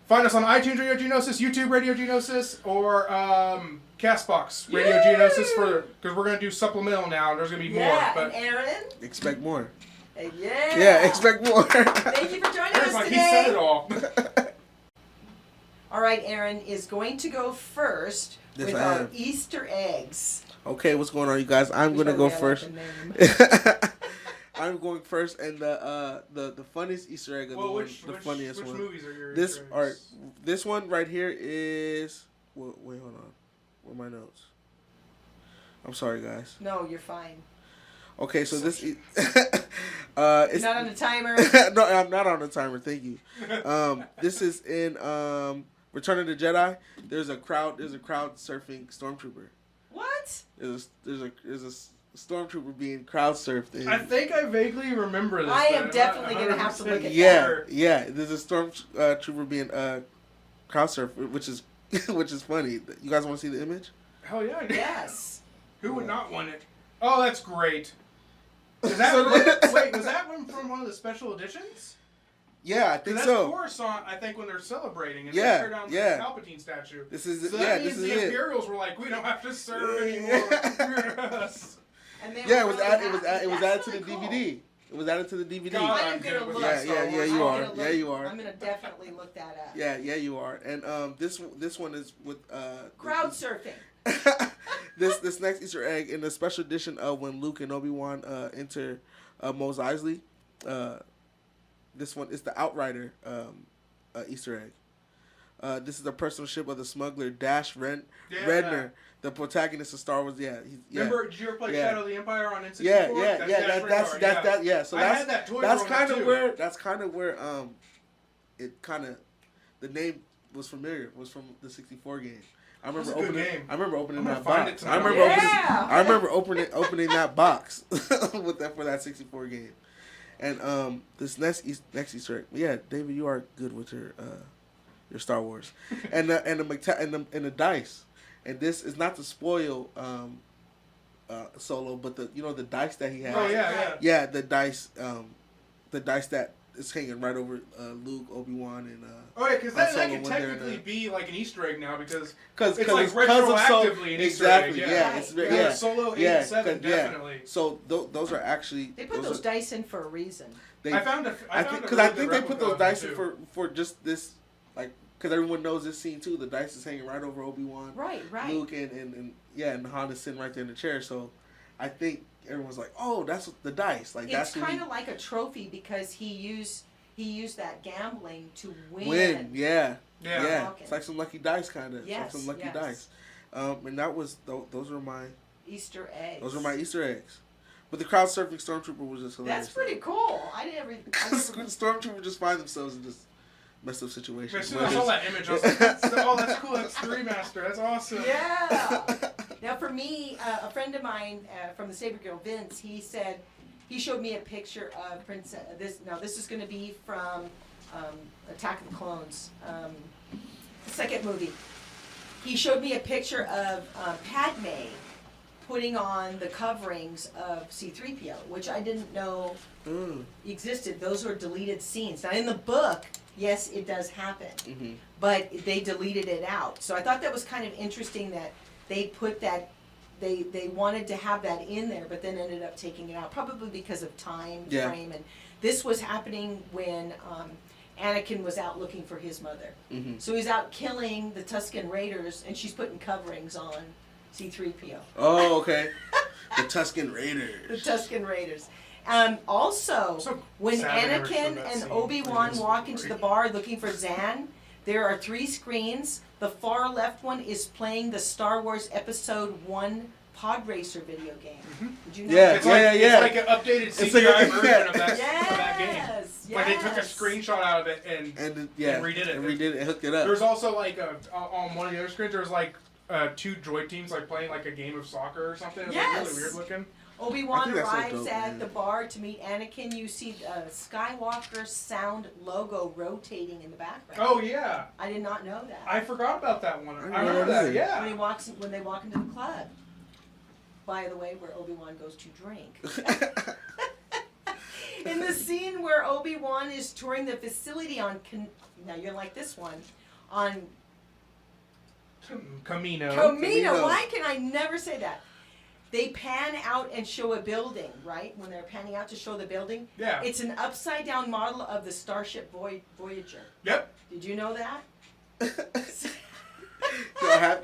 find us on iTunes Radio Geonosis, YouTube Radio Geonosis, or Castbox Radio Geonosis, because we're going to do supplemental now. There's going to be more. But and Aaron. Expect more. Yeah, expect more. Thank you for joining us like today. he said it all. All right, Aaron is going to go first with our Easter eggs. Okay, what's going on, you guys? I'm going to go first. I'm going first, and the funniest Easter egg of the funniest one. Which movies are your this Easter eggs? are this one right here is. Well, wait, hold on. Where are my notes? I'm sorry, guys. No, you're fine. Okay, so this it's not on the timer. No, I'm not on the timer. Thank you. This is in Return of the Jedi. There's a crowd surfing stormtrooper. What? There's a stormtrooper being crowd surfed. I think I vaguely remember this. I am definitely going to have to look at that. Yeah. There's a stormtrooper being crowd surfed, which is funny. You guys want to see the image? Hell yeah. Yes. Who would not want it? Oh, that's great. Was that one from one of the special editions? Yeah, I think that's so. Coruscant, I think, when they're celebrating and they tear down the Palpatine statue. This is so that means the Imperials were like, we don't have to serve anymore. And it was added to the DVD. It was added to the DVD. God, I'm gonna look. Yeah, you are. Yeah, you are. I'm gonna definitely look that up. Yeah, you are. And this one is with crowd surfing. This next Easter egg in the special edition of when Luke and Obi-Wan enter Mos Eisley. This one is the Outrider Easter egg. This is the personal ship of the smuggler Dash Redner, the protagonist of Star Wars. Remember, did you ever play Shadow of the Empire on N64? That's that. Yeah, so I had that toy that's kind of where it kind of the name was familiar. Was from the 64 game. I remember opening that box. I remember opening that box for that 64 game. And this next Easter egg. Yeah, David, you are good with your Star Wars. And the dice. And this is not to spoil Solo, but the dice that he has. Oh yeah. Yeah, the dice that is hanging right over Luke, Obi-Wan, and because that can technically be like an Easter egg now because it's like retroactively an Easter egg. Yeah, Solo 8 and 7 definitely. Yeah. So those are actually they put those dice in for a reason. I think they put those dice in for just this, like, because everyone knows this scene too. The dice is hanging right over Obi-Wan, right. Luke, and Han is sitting right there in the chair. So I think everyone's like, oh, that's the dice. Like it's kind of like a trophy because he used that gambling to win. Yeah. Okay. It's like some lucky dice kind of. Yes, it's like some lucky dice. And that was those were my Easter eggs. Those were my Easter eggs. But the crowd surfing stormtrooper was just hilarious. That's pretty cool. Stormtrooper just find themselves in just messed up situations. As soon as I saw that image, I was like, that's cool. That's the remaster. That's awesome. Yeah. Now, for me, a friend of mine from the Saber Girl, Vince, he showed me a picture of Princess. This is going to be from Attack of the Clones, the second movie. He showed me a picture of Padme putting on the coverings of C-3PO, which I didn't know existed. Those were deleted scenes. Now, in the book, yes, it does happen, but they deleted it out. So I thought that was kind of interesting that they put that, they wanted to have that in there, but then ended up taking it out, probably because of time frame. And this was happening when Anakin was out looking for his mother. So he's out killing the Tusken Raiders, and she's putting coverings on C-3PO. Oh, okay. The Tusken Raiders. The Tusken Raiders. Also, So when sad I never showed Anakin that and scene. Obi-Wan Please. walk into the bar looking for Zan, there are 3 screens. The far left one is playing the Star Wars Episode 1 Pod Racer video game. Did you know Yeah, that? It's like, yeah. It's like an updated It's CGI like a- version of that game. Yes, Like they took a yes. screenshot out of it and redid it. And redid it and hooked it up. There's also like on one of the other screens, there's like 2 droid teams like playing like a game of soccer or something. It's like Yes. really weird looking. I Obi-Wan think that's so arrives dope, at man. the bar to meet Anakin. You see Skywalker Sound logo rotating in the background. Oh yeah, I did not know that. I forgot about that one. I Yeah. remember that. When Yeah. when they walk into the club. By the way, where Obi-Wan goes to drink. In the scene where Obi-Wan is touring the facility on, now you're like this one, on Camino. Camino. Why can I never say that? They pan out and show a building, right? When they're panning out to show the building. Yeah. It's an upside down model of the Starship Voyager. Yep. Did you know that?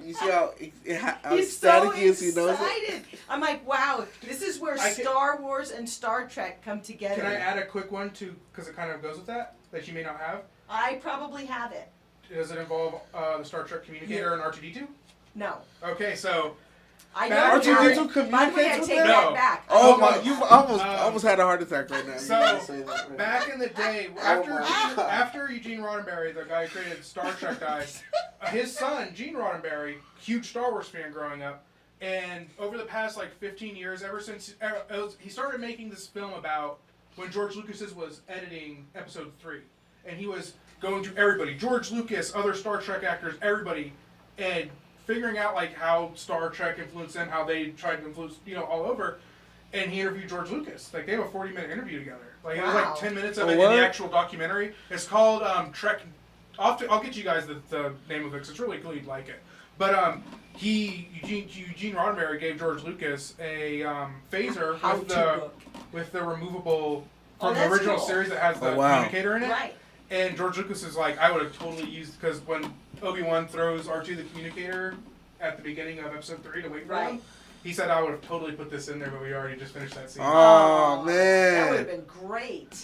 You see how He's so ecstatic he is? He knows it. excited. I'm like, wow, this is where Star Wars and Star Trek come together. Can I add a quick one too, because it kind of goes with that you may not have? I probably have it. Does it involve the Star Trek communicator and R2D2? No. Okay, so I Back- don't have R2D2 it. By the way, I communicates take with that? that No. back. Oh Oh my! my- You Um, almost had a heart attack right now. so, You didn't say that right back in the day, Oh after my God. after Eugene Roddenberry, the guy who created Star Trek guys, his son Gene Roddenberry, huge Star Wars fan growing up, and over the past like 15 years, ever since he started making this film about when George Lucas was editing Episode 3, and he was going to everybody, George Lucas, other Star Trek actors, everybody, and figuring out like how Star Trek influenced them, how they tried to influence, all over. And he interviewed George Lucas. Like they have a 40-minute interview together. Like it was like 10 minutes of it in what? the actual documentary. It's called Trek. I'll get you guys the name of it because it's really cool. You'd like it. But Eugene Roddenberry gave George Lucas a phaser with the removable Oh, from the that's original cool. series that has the Oh, wow. communicator in it. Right. And George Lucas is like, I would have totally used, because when Obi-Wan throws R2 the communicator at the beginning of Episode 3 to wait for Right. him, he said I would have totally put this in there, but we already just finished that scene. Oh, That would have man! been great.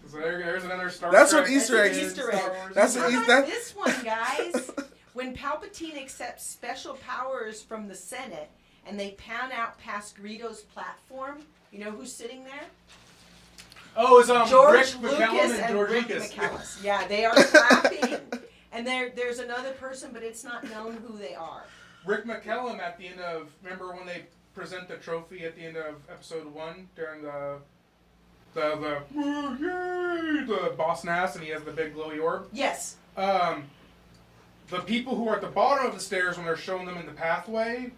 So there's another Star That's Trek. what Easter That's egg an is. Easter egg. Star Wars. That's How an about Easter. this one, guys? When Palpatine accepts special powers from the Senate and they pan out past Greedo's platform, you know who's sitting there? Oh, it's George Rick Lucas McCallum and George Rick Lucas. McCallum. Yeah, they are clapping. And there's another person, but it's not known who they are. Rick McCallum at the end of, remember when they present the trophy at the end of Episode 1 during the boss nass and he has the big glowy orb? Yes. The people who are at the bottom of the stairs when they're showing them in the pathway,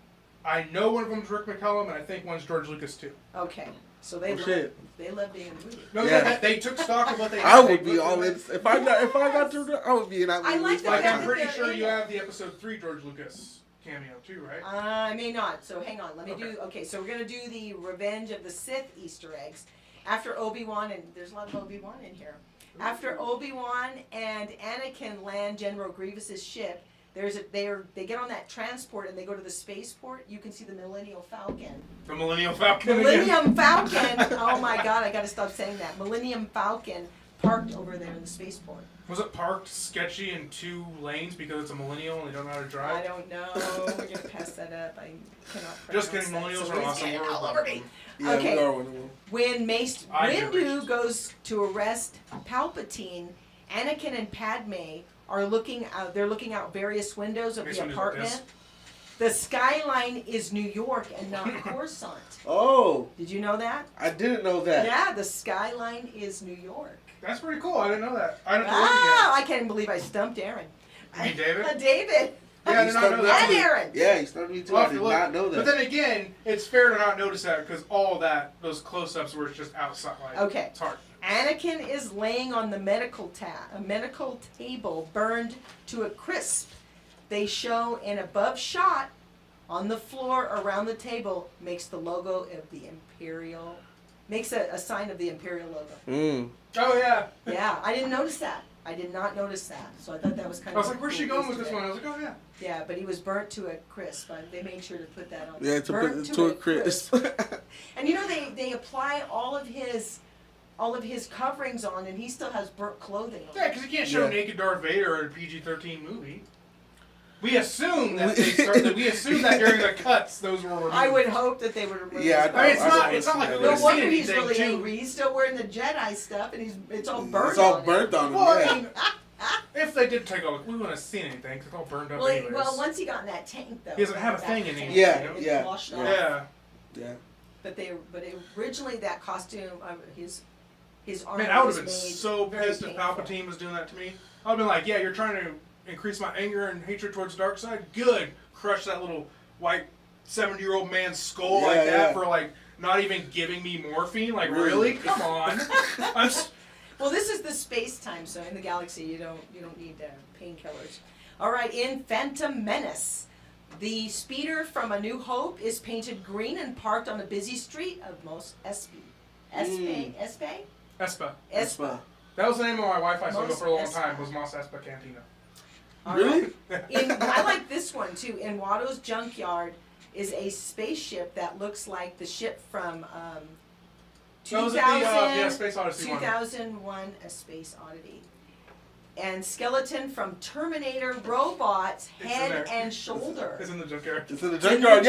I know one of them's Rick McCallum and I think one's George Lucas too. Okay. So they love being in the movie. No, Yeah. they took stock of what they. I had. would They be looked all at in. it. If I got to, I would be in that movie. I like the Like fact I'm that pretty they're sure in you it. have the Episode 3 George Lucas cameo too, right? I may not, so hang on. Let me Okay. do. Okay, so we're gonna do the Revenge of the Sith Easter eggs. After Obi-Wan, and there's a lot of Obi-Wan in here. After Obi-Wan and Anakin land General Grievous's ship, they get on that transport and they go to the spaceport. You can see the Millennium Falcon. The Millennial Falcon. again. Millennium Falcon. Oh my God, I gotta stop saying that. Millennium Falcon parked over there in the spaceport. Was it parked sketchy in 2 lanes because it's a millennial and they don't know how to I drive? don't know. We're gonna pass that up. I cannot pronounce Just kidding, that. millennials are Somebody's awesome. getting We're all over me. Yeah, Okay. we are one of them. When Mace I get Windu racist. goes to arrest Palpatine, Anakin and Padme are looking out. They're looking out various windows of Mace the Windu's like apartment. this. The skyline is New York and not Coruscant. Oh, Did you know that? I didn't know that. Yeah, the skyline is New York. That's pretty cool. I didn't know that. I don't know Ah, I can't believe I stumped Aaron. You mean David? David. Yeah, I You did not started know me that. And too. Aaron. Yeah, you started me too. We'll I have to did look. not know that. But then again, it's fair to not notice that because all that, those close-ups were just outside. Like, Okay. It's hard. Anakin is laying on the medical table, burned to a crisp. They show an above shot on the floor around the table makes the logo of the Imperial, makes a sign of the Imperial logo. Mm. Oh, yeah. Yeah, I didn't notice that. I did not notice that, so I thought that was kind I of. was like, where's she going with this one? I was like, oh yeah. Yeah, but he was burnt to a crisp. They made sure to put that on. Yeah, to put Burnt it to a crisp. And you know they apply all of his coverings on, and he still has burnt clothing on. Yeah, because you can't show naked Darth Vader in a PG-13 movie. We assume that we assume that during the cuts those were removed. I would hope that they would remove. Yeah, it. I mean, it's not like we would No have seen wonder he's anything really too. angry. He's still wearing the Jedi stuff, and it's all burnt. It's all on burnt him. on him. Well, Yeah. I mean, if they did take a look, we wouldn't have seen anything because it's all burned up anyways. Well, once he got in that tank, though. He doesn't have a back thing in the in tank, him. it Yeah. washed off. Yeah. But originally that costume, his I armor mean, I would was have been made so very pissed if painful. Palpatine was doing that to me. I'd have been like, yeah, you're trying to increase my anger and hatred towards the dark side? Good. Crush that little white 70-year-old man's skull like that Yeah. for like not even giving me morphine? Like, really? Come on. Well, this is the space-time, so in the galaxy you don't need painkillers. All right, in Phantom Menace, the speeder from A New Hope is painted green and parked on a busy street of Mos Espa. Espa. That was the name of my Wi-Fi signal Mos for a long Espa. time, was Mos Espa Cantina. All Really? right. I like this one too. In Watto's junkyard is a spaceship that looks like the ship from 2000, Space Odyssey 2001: A Space Oddity. And skeleton from Terminator Robots, It's in head there. and shoulder. It's in the junkyard. It's in the It's in the junkyard.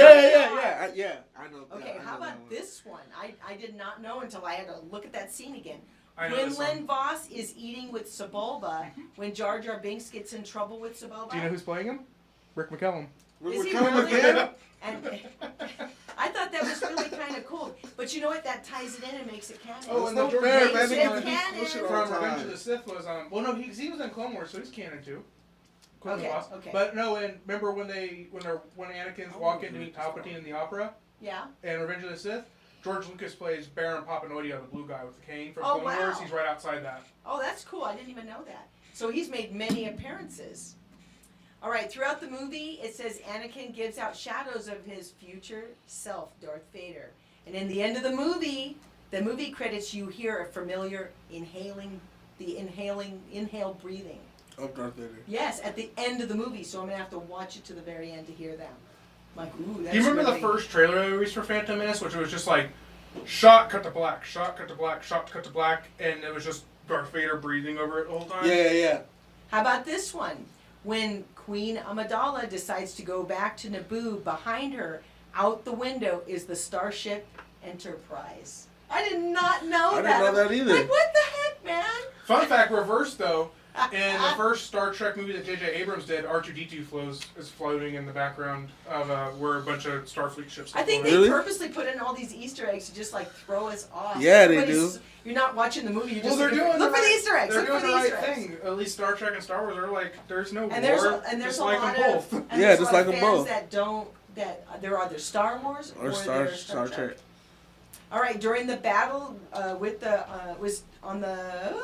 Yeah. I know. Okay, I know how that about one. this one? I did not know until I had to look at that scene again. I know When this one. Lynn Voss is eating with Sebulba, when Jar Jar Binks gets in trouble with Sebulba. Do you know who's playing him? Rick McCallum. We're Is he coming really? again? And I thought that was really kind of cool. But you know what? That ties it in and makes it canon. Oh, and the That's George not fair, Lucas man. They It's gotta do canon. bullshit all from the Revenge time. of the Sith was well, no, he was in Clone Wars, so he's canon too. Clone Okay, Wars. okay. But no, and remember when Anakin's walk in to meet Palpatine in the opera Yeah. and Revenge of the Sith? George Lucas plays Baron Papanoidia, the blue guy with the cane from Oh, Clone Wars. wow. He's right outside that. Oh, that's cool. I didn't even know that. So he's made many appearances. All right, throughout the movie, it says Anakin gives out shadows of his future self, Darth Vader. And in the end of the movie credits, you hear a familiar inhale breathing. Of Darth Vader. Yes, at the end of the movie, so I'm going to have to watch it to the very end to hear them. I'm like, ooh, that's Do you remember really... the first trailer they released for Phantom Menace, which was just like, shot, cut to black, shot, cut to black, shot, cut to black, and it was just Darth Vader breathing over it the whole time? Yeah. How about this one? When Queen Amidala decides to go back to Naboo, behind her, out the window, is the Starship Enterprise. I did not know that. I didn't know that either. Like, what the heck, man? Fun fact, reverse though, in the first Star Trek movie that J.J. Abrams did, R2-D2 is floating in the background of where a bunch of Starfleet ships are I think they floating. purposely put in all these Easter eggs to just like throw us off. Yeah, they Everybody's- do. You're not watching the movie. You're Well, just they're doing look the for the right- Easter eggs. They're Look doing for the the right Easter eggs. thing. At least Star Trek and Star Wars are like, there's no And there's war, and there's just a like lot them both. of Yeah, there's just a lot like of them fans both. that they're either Star Wars Or they're Star Trek. All right, during the battle with the was on the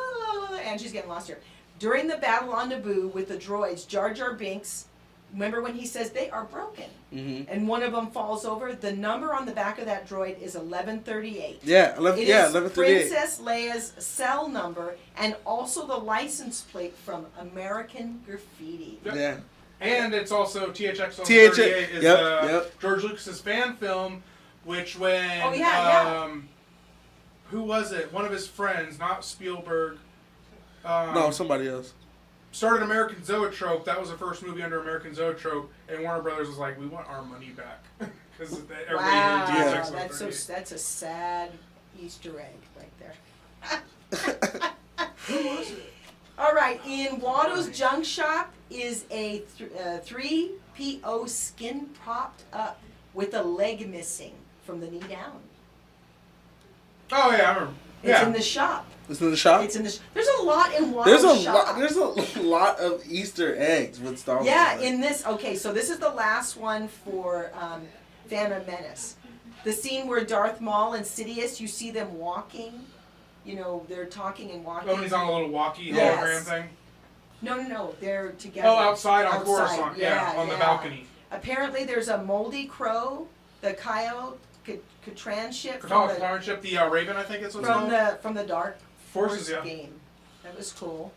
Angie's getting lost here. During the battle on Naboo with the droids, Jar Jar Binks, remember when he says they are broken, Mm-hmm. and one of them falls over. The number on the back of that droid is 1138. Yeah, It is 1138. Princess Leia's cell number and also the license plate from American Graffiti. Yep. Yeah. And it's also THX THX 38 is yep. George Lucas's fan film, which when Oh, yeah. who was it? One of his friends, not Spielberg. No, somebody else. Started American Zoetrope. That was the first movie under American Zoetrope, and Warner Brothers was like, "We want our money back." Because every Wow, year Yeah. that's a sad Easter egg right there. Who was it? All right, in Watto's junk shop is a 3PO skin propped up with a leg missing from the knee down. Oh yeah, I remember. It's in the shop. It's in the shop. It's in the. There's a lot in Watto's shop. There's a lot of Easter eggs with Star Wars. Yeah, in this. Okay, so this is the last one for Phantom Menace. The scene where Darth Maul and Sidious, you see them walking. You know, they're talking and walking. Oh, and he's on a little walkie Yes. hologram thing. No, they're together. Oh, outside on Coruscant, yeah, on the balcony. Apparently, there's a moldy crow, the Kyle Katran ship Katana ship, the Raven, I think it's what's called. from the Dark Forces, yeah. game. That was cool.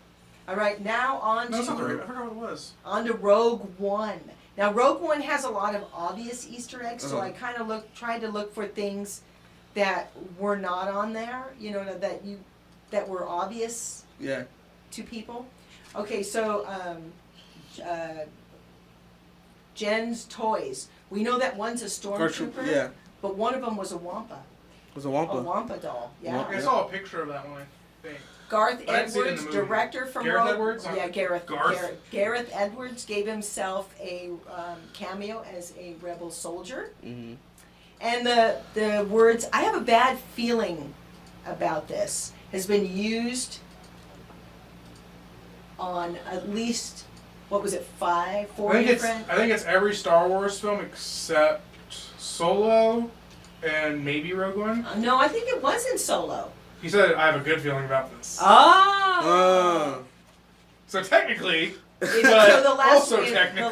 All right, now on No, it's not the to Raven. I forgot what it was. on to Rogue One. Now, Rogue One has a lot of obvious Easter eggs, so I kind of tried to look for things that were not on there. You know, that were obvious. Yeah. To people. Okay, so Jen's toys. We know that one's a stormtrooper. Yeah. But one of them was a Wampa. It was a Wampa. A Wampa doll. Yeah. I saw a picture of that one, I think. Garth I didn't see it in Edwards, the movie. director from Gareth Rogue. Edwards? Yeah, Gareth. Garth? Gareth Edwards gave himself a cameo as a rebel soldier. Mm-hmm. And the words, I have a bad feeling about this, has been used on at least, what was it, four different? I think it's every Star Wars film except Solo and maybe Rogue One. No, I think it was in Solo. He said, I have a good feeling about this. Oh! So technically, So but the last, also technically.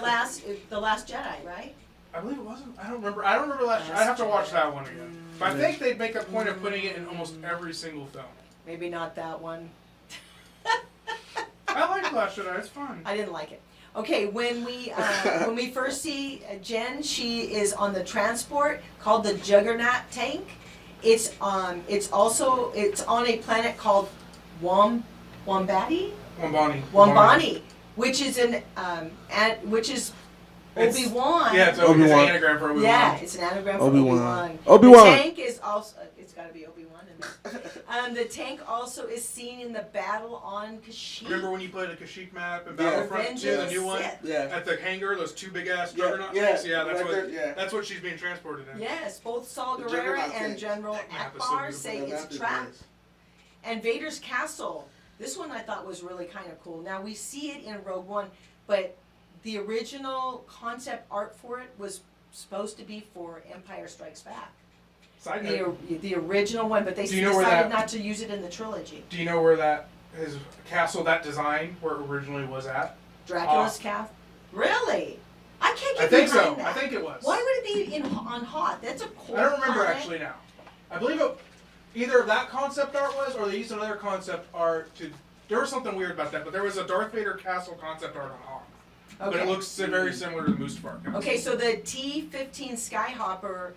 the last Jedi, right? I believe it wasn't. I don't remember. I don't remember last. I have to watch that one again. But I think they'd make a point of putting it in almost every single film. Maybe not that one. I like Last Jedi. It's fun. I didn't like it. Okay, when we first see Jen, she is on the transport called the Juggernaut tank. It's on a planet called Wambani, which is Obi-Wan. Yeah, it's an anagram for Obi-Wan. Yeah, it's an anagram for Obi-Wan. Obi-Wan. The tank is also, it's got to be Obi-Wan in there. The tank also is seen in the battle on Kashyyyk. Remember when you played the Kashyyyk map and Battlefront 2, the new one? Yeah. At the hangar, those two big ass Yeah, Juggernaut yeah, tanks? Yeah, right that's what she's being transported in. Yes, both Saul The Guerrera Juggernaut and tank. General That map is so Akbar beautiful. say it's a trap. And Vader's castle. This one I thought was really kind of cool. Now we see it in Rogue One, but the original concept art for it was supposed to be for Empire Strikes Back. Side note, The original one, but they Do you know where decided that- not to use it in the trilogy. do you know where his castle, that design, where it originally was at? Dracula's castle. Really? I can't get I think behind so. that. I think it was. Why would it be on Hoth? That's a cool I don't remember planet. actually now. I believe either that concept art was, or they used another concept art to. There was something weird about that, but there was a Darth Vader castle concept art on Hoth. Okay. But it looks very similar to the Mustafar. Okay, so the T-15 Skyhopper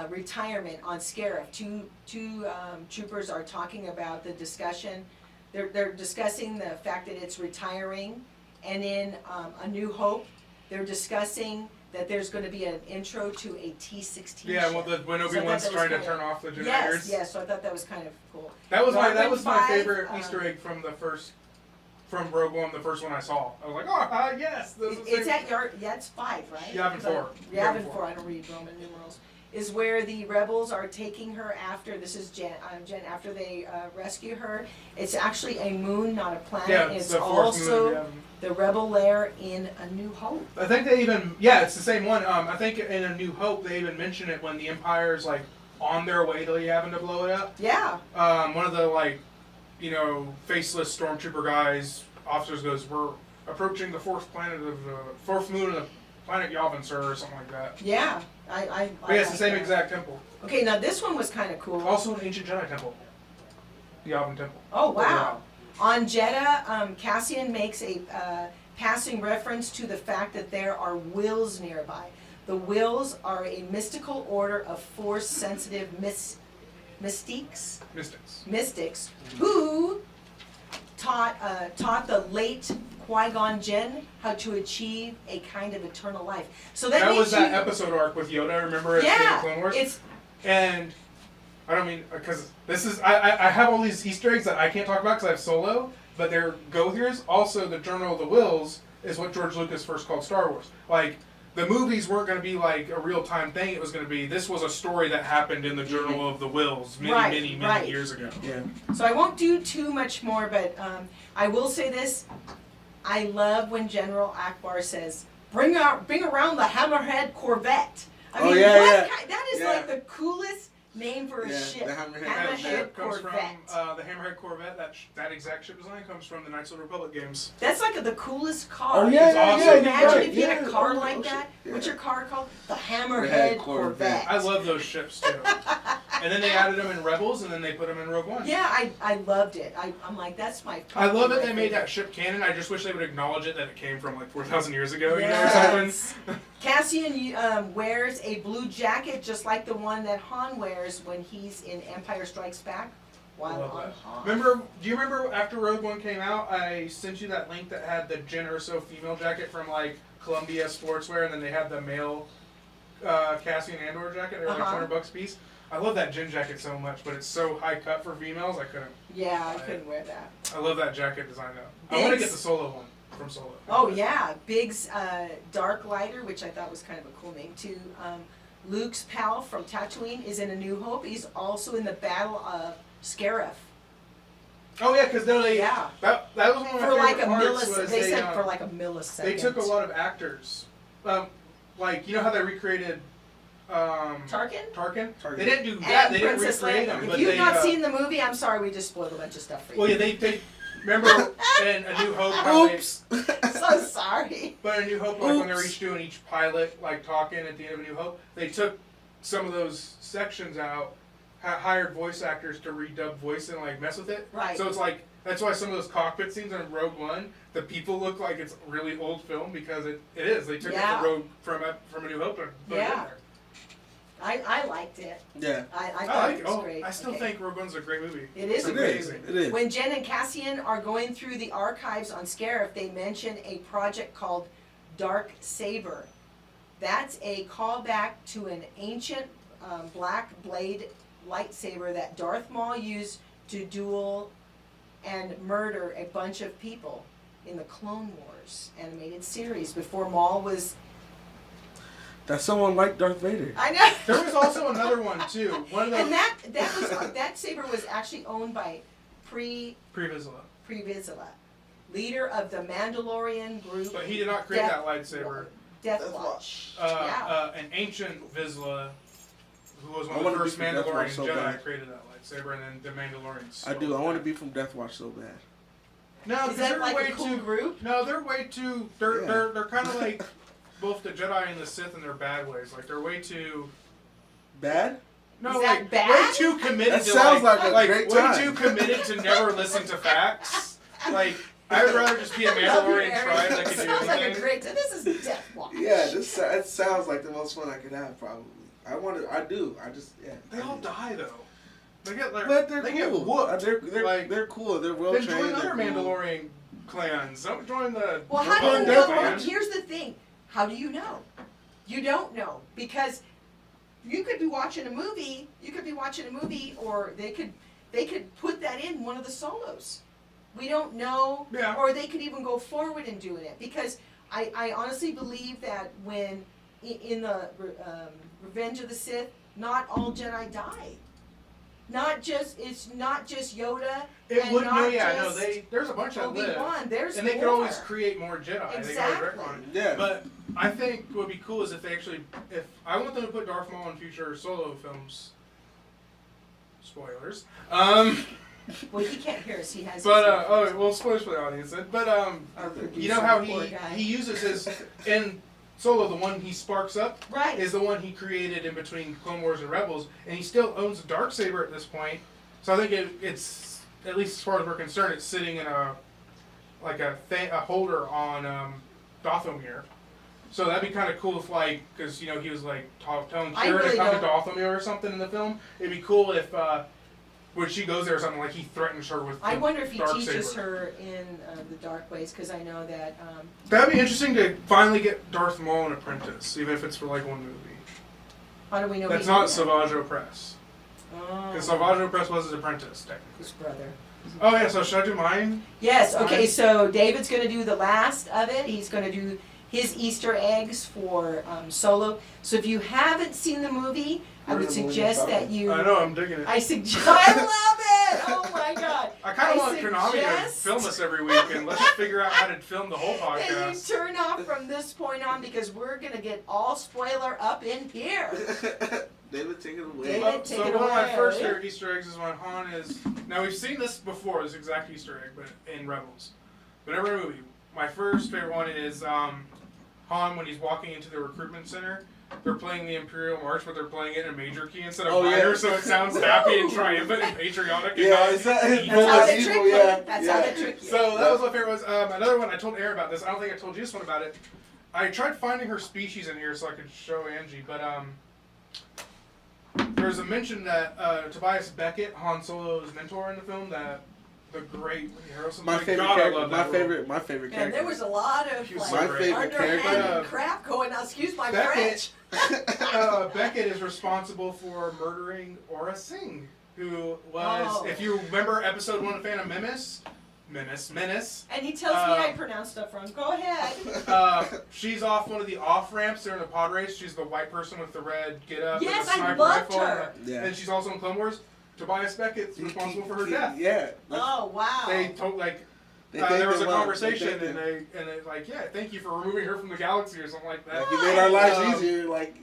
retirement on Scarif. Two troopers are talking about the discussion. They're discussing the fact that it's retiring, and in A New Hope, they're discussing that there's going to be an intro to a T-16. Yeah, well, ship. when So I Obi-Wan's thought that was trying to kinda- turn off the generators. Yes. So I thought that was kind of cool. That was my Darwin 5, favorite Easter egg from from Rogue One, the first one I saw. I was like, oh, yes. This is It's at it's 5, right? Yavin 4. Yavin 4. I don't read Roman numerals. Is where the rebels are taking her after. This is Jen after they rescue her. It's actually a moon, not a planet. Yeah, It's the fourth also moon, yeah. the rebel lair in A New Hope. I think they even, it's the same one. I think in A New Hope they even mention it when the Empire's like on their way to Yavin to blow it up. Yeah. One of the faceless stormtrooper guys, officers goes, "We're approaching the fourth moon of the planet Yavin, sir," or something like that. Yeah. But yeah, it's the same exact temple. Okay, now this one was kind of cool. Also an ancient Jedi temple. The Yavin temple. Oh wow. On Jeddah, Cassian makes a passing reference to the fact that there are wills nearby. The wills are a mystical order of force-sensitive mystics who taught the late Qui-Gon Jinn how to achieve a kind of eternal life. So that was that episode arc with Yoda. Remember at the Clone Wars? And I don't mean because this is I have all these Easter eggs that I can't talk about because I have Solo, but they're go-heres. Also, the Journal of the Wills is what George Lucas first called Star Wars. Like, the movies weren't going to be like a real-time thing. It was going to be, this was a story that happened in the Journal of the Wills many years ago. Yeah. So I won't do too much more, but I will say this. I love when General Akbar says, bring around the Hammerhead Corvette. I mean, that is like the coolest name for a ship. The Hammerhead Hammerhead Ship comes Corvette. from the Hammerhead Corvette. That exact ship design comes from the Knights of the Republic games. That's like the coolest car. Oh yeah, It's awesome. yeah, Imagine if you had a yeah. car Oh, like shit. that. Yeah. What's your car called? The Hammerhead Corvette. I love those ships too. And then they added them in Rebels, and then they put them in Rogue One. Yeah, I loved it. I'm like, that's my. I love that they favorite made thing. that ship canon. I just wish they would acknowledge it that it came from like 4,000 years ago, Yes. or something. Cassian wears a blue jacket just like the one that Han wears when he's in Empire Strikes Back. While Love on that. Han. Do you remember after Rogue One came out, I sent you that link that had the Jen Erso female jacket from like Columbia Sportswear, and then they had the male Cassian Andor jacket. They were like $200 a piece. I love that Jen jacket so much, but it's so high cut for females, I couldn't. Yeah, I couldn't wear that. I love that jacket design though. I want to get the Solo one from Solo. Oh yeah, Biggs Dark Lighter, which I thought was kind of a cool name too. Luke's pal from Tatooine is in A New Hope. He's also in the Battle of Scarif. Oh yeah, because Yeah. that was one of my For like a favorite parts. millisecond. Was They said for like a millisecond. they took a lot of actors, like you know how they recreated Tarkin? Tarkin. Tarkin. They didn't do that. And They didn't Princess recreate Leia. them. If But you've they, not seen the movie, I'm sorry, we just spoiled a bunch of stuff for you. well, yeah, they remember in A New Hope. How Oops. So sorry. But in A New Hope, like when they were Oops. each doing each pilot, like talking at the end of A New Hope, they took some of those sections out, hired voice actors to redub voice and like mess with it. Right. So it's like that's why some of those cockpit scenes in Rogue One, the people look like it's really old film because it is. They took Yeah. it from A New Hope and put it in Yeah. there. I liked it. Yeah. I I thought like it it. was Oh, great. I still Okay. think Rogue One's a great movie. It is It's a It great is. amazing. It is. When Jen and Cassian are going through the archives on Scarif, they mention a project called Dark Saber. That's a callback to an ancient black blade lightsaber that Darth Maul used to duel and murder a bunch of people in the Clone Wars animated series before Maul was. That's someone like Darth Vader. I know. There was also another one too. One of And the that saber was actually owned by Pre-Vizsla. Vizsla, leader of the Mandalorian group. But he did not create that lightsaber. Death Watch. An ancient Vizsla, who was I one of wanna the be first from Death Watch Mandalorian so Jedi, bad. created that lightsaber, and then the Mandalorians. I do. I want to be from Death Watch so bad. No, Is because that they're like way a cool too. group? No, they're way too. They're Yeah. they're kind of like both the Jedi and the Sith in their bad ways. Like they're way too. Bad? No, Is that like bad? way too committed That to sounds like a great way time. too committed to never listen to facts. Like I would rather just be a I love you, Mandalorian Eric. tribe that can do Sounds like a anything. great. This is Death Watch. Yeah, it sounds like the most fun I could have, probably. I do. I just, yeah. They all die though. They get like But they're they cool. get whooped. They're cool. They're well Then trained. join other they're cool. Mandalorian clans. Don't join the. Well, how do you Death know? Watch. Here's the thing. How do you know? You don't know because you could be watching a movie. Or they could put that in one of the solos. We don't know. Yeah. Or they could even go forward in doing it because I honestly believe that when in the Revenge of the Sith, not all Jedi die. It's not just Yoda. It and would not no, yeah, no. just There's a bunch that live, Obi-Wan. There's and they more. could always create more Jedi. They could always Exactly. retcon it. Yeah. But I think what would be cool is if they actually, if I want them to put Darth Maul in future Solo films. Spoilers. Well, he can't hear us. He has. But his oh well, spoilers for the audience then. But Our you know how poor guy. he uses his in Solo, the one he sparks up Right. is the one he created in between Clone Wars and Rebels, and he still owns a Darksaber at this point. So I think it's at least as far as we're concerned, it's sitting in a holder on Dathomir. So that'd be kind of cool if because he was telling I Kira really to come to don't- Dathomir or something in the film. It'd be cool if when she goes there or something he threatens her with. I the wonder if he Darksaber. teaches her in the dark ways because I know that. That'd be interesting to finally get Darth Maul an apprentice, even if it's for one movie. How do we know? That's he's not in that? Savage Opress. Because Savage Opress was his apprentice, technically. His brother. Oh yeah, so should I do mine? Yes. Okay. Mine? So David's going to do the last of it. He's going to do his Easter eggs for Solo. So if you haven't seen the movie, I would suggest that you. I know, I'm digging it. I suggest. I love it. Oh my God. I kind of want Konami to suggest- film us every week, and let's figure out how to film the whole And you podcast. turn off from this point on because we're going to get all spoiler up in here. David, take it away. David, take So it one of my away. first favorite Easter eggs is when Han is. Now we've seen this before, this exact Easter egg, but in Rebels. But every movie, my first favorite one is Han, when he's walking into the recruitment center, they're playing the Imperial March, but they're playing it in a major key instead of minor, so it sounds happy and triumphant and patriotic. And it's That's how they trick you. That's how they trick you. So that was my favorite. Was another one I told Aaron about this. I don't think I told you this one about it. I tried finding her species in here so I could show Angie, but there's a mention that Tobias Beckett, Han Solo's mentor in the film, that the great Harrelson. My favorite character. My favorite character. And there was a lot of my favorite underhanded crap going on. Excuse my French. Beckett is responsible for murdering Aura Singh, who was, if you remember episode 1 of Phantom Menace. And he tells me I pronounced stuff wrong. Go ahead. She's off one of the off ramps during the pod race. She's the white person with the red get up. Yes, and the I sniper loved rifle. her. And she's also in Clone Wars. Tobias Beckett's responsible for her death. Yeah. Oh wow. They told there was a conversation and they like, yeah, thank you for removing her from the galaxy or something like that. Like, you made our lives easier.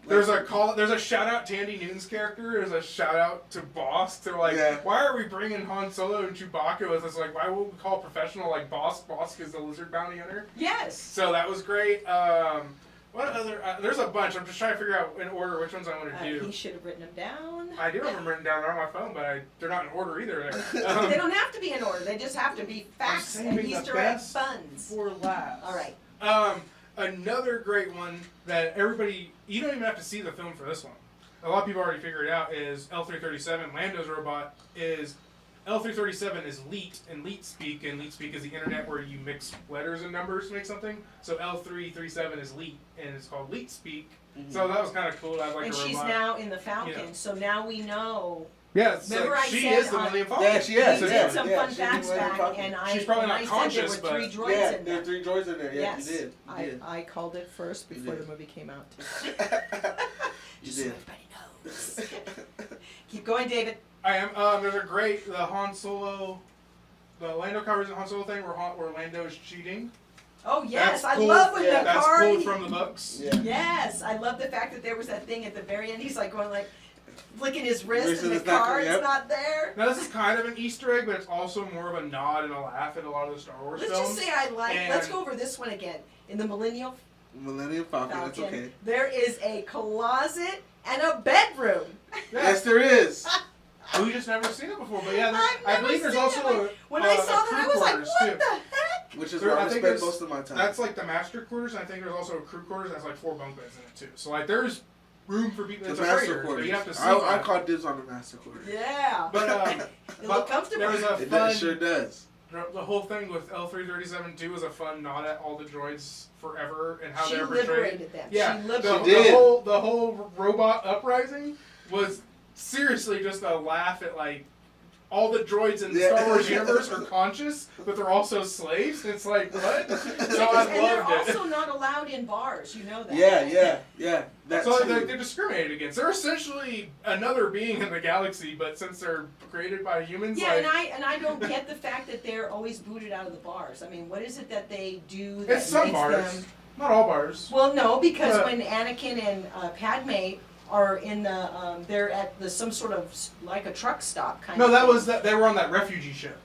There's a shout out to Andy Newton's character. There's a shout out to Bosk. They're like, why are we bringing Han Solo and Chewbacca with us? Like, why won't we call professional like Bosk? Bosk is the lizard bounty hunter. Yes. So that was great. What other? There's a bunch. I'm just trying to figure out in order which ones I want to do. He should have written them down. I do have them written down on my phone, but they're not in order either. They don't have to be in order. They just have to be facts and Easter egg puns. For last. All right. Another great one that everybody, you don't even have to see the film for this one. A lot of people already figured it out is L337. Lando's robot is L337 is Leet in Leet speak, and Leet speak is the internet where you mix letters and numbers to make something. So L337 is Leet, and it's called Leet speak. Mm-hmm. So that was kind of cool. I like and her she's robot. now in the Falcon, so now we know. Yeah, remember I she said is the Millennium Falcon. Yeah, she is. We did some fun facts back, and she's probably not I conscious, said there were 3 droids in there. there are 3 droids in there. Yeah, yes, you did. I called it first before the movie came out. Too. Just so everybody knows. Keep going, David. I am. There's a great the Han Solo, the Lando covers the Han Solo thing where Lando is cheating. Oh yes, that's I love when the that's car. That's pulled from the books. Yeah. Yes, I love the fact that there was that thing at the very end. He's like going like, flicking his wrist, and the not card's not there. Now this is kind of an Easter egg, but it's also more of a nod and a laugh at a lot of the Star Wars Let's films. just say I like. Let's go over this one again. In the Millennium Falcon, that's okay. There is a closet and a bedroom. Yes, there is. We just never seen it before, but yeah, I believe there's also a when I saw that, I was like, what the heck? Which is where I spend most of my time. That's like the master quarters, and I think there's also a crew quarters that's like 4 bunk beds in it too. So like there's room for people. It's a freighter, but you have to see. I caught dibs on the master quarters. Yeah. But it looked comfortable. There was a fun. It sure does. The whole thing with L337 too was a fun nod at all the droids forever and how she they're portrayed. Liberated them. Yeah, she liberated them. The whole robot uprising was seriously just a laugh at like all the droids in the Star Wars universe are conscious, but they're also slaves. It's like what? So I loved it. And they're also not allowed in bars. You know that. Yeah. So they're discriminated against. They're essentially another being in the galaxy, but since they're created by humans. Yeah, and I don't get the fact that they're always booted out of the bars. I mean, what is it that they do that it's some makes bars, them... not all bars. Well, no, because when Anakin and Padme are in the, they're at some sort of like a truck stop kind of. No, they were on that refugee ship,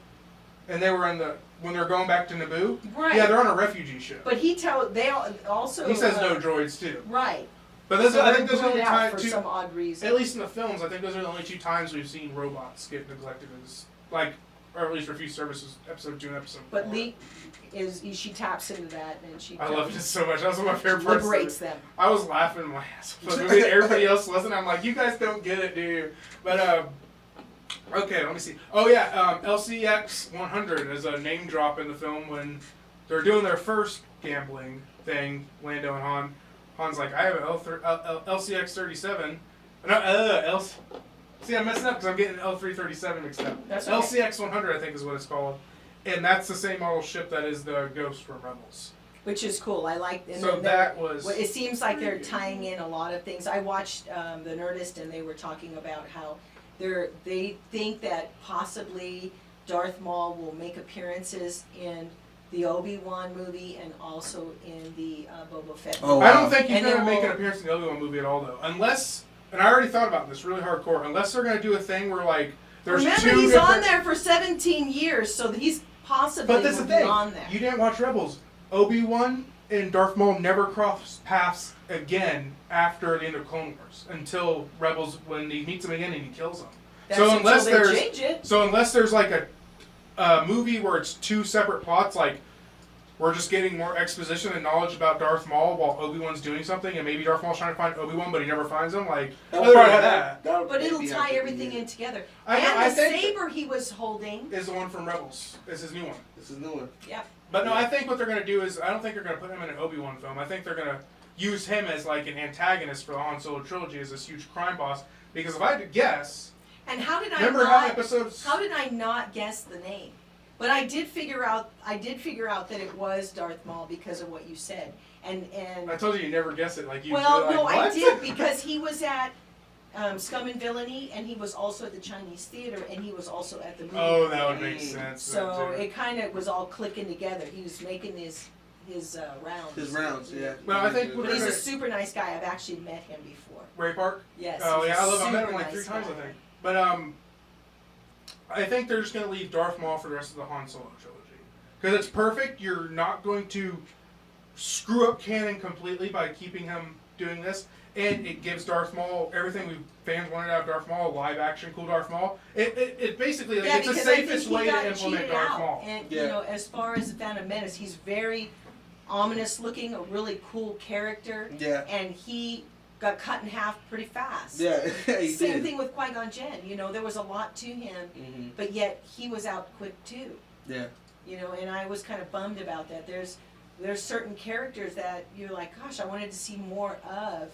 and they were when they're going back to Naboo. Right. Yeah, they're on a refugee ship. But they also. He says no droids too. Right. But I think those are the only for some odd reason. At least in the films, I think those are the only 2 times we've seen robots get neglected as or at least refuse services. Episode 2 and episode 4. But Lee she taps into that and she. I loved it so much. That was one of my favorite parts. Liberates them. I was laughing my ass off. Everybody else wasn't. I'm like, you guys don't get it, do you? But okay, let me see. Oh yeah, LCX 100 is a name drop in the film when they're doing their first gambling thing. Lando and Han. Han's like, I have an LCX 37. No, see, I'm messing up because I'm getting L337 mixed up. That's okay. LCX 100, I think, is what it's called. And that's the same model ship that is the Ghost from Rebels. Which is cool. I like. And so that was. It seems like they're tying in a lot of things. I watched the Nerdist, and they were talking about how they think that possibly Darth Maul will make appearances in the Obi-Wan movie and also in the Boba Fett movie. Oh, wow. I don't think he's going to make an appearance in the Obi-Wan movie at all, though. Unless, and I already thought about this really hardcore, unless they're going to do a thing where, like, there's Remember, 2 he's different... on there for 17 years, so he's possibly But that's the thing. on there. You didn't watch Rebels. Obi-Wan and Darth Maul never crossed paths again after the end of Clone Wars until Rebels, when he meets him again and he kills him. That's So unless until they there's change it. so unless there's like a movie where it's two separate plots, like we're just getting more exposition and knowledge about Darth Maul while Obi-Wan's doing something, and maybe Darth Maul's trying to find Obi-Wan but he never finds him. Like other than that, But it'll tie everything in together. I And the think saber he was holding. is the one from Rebels. Is his new one. This is a new one. Yep. But no, I think what they're going to do is, I don't think they're going to put him in an Obi-Wan film. I think they're going to use him as like an antagonist for the Han Solo trilogy as this huge crime boss. Because if I had to guess, And how did remember how episodes? How did I not guess the name? But I did figure out that it was Darth Maul because of what you said. And I told you never guess it. Like you. well, like, no, what? I did because he was at Scum and Villainy, and he was also at the Chinese Theater, and he was also at the movie. Oh, that would make sense. So then, too. it kind of was all clicking together. He was making his rounds. His rounds, yeah. Well, I think But he's a super nice guy. I've actually met him before. Ray Park. Yes. Oh he's yeah, I met him super like 3 nice times, guy. I think. But I think they're just gonna leave Darth Maul for the rest of the Han Solo trilogy because it's perfect. You're not going to screw up canon completely by keeping him doing this, and it gives Darth Maul everything we fans wanted out of Darth Maul, live action cool Darth Maul. It basically like, it's the because I think safest he way to got implement cheated Darth out. Maul. And Yeah. you know, as far as the Phantom Menace, he's very ominous looking, a really cool character, Yeah. and he got cut in half pretty fast. Yeah, he Same did. thing with Qui-Gon Jinn. You know, there was a lot to him, Mm-hmm. but yet he was out quick too. Yeah. You know, and I was kind of bummed about that. There's certain characters that you're like, gosh, I wanted to see more of,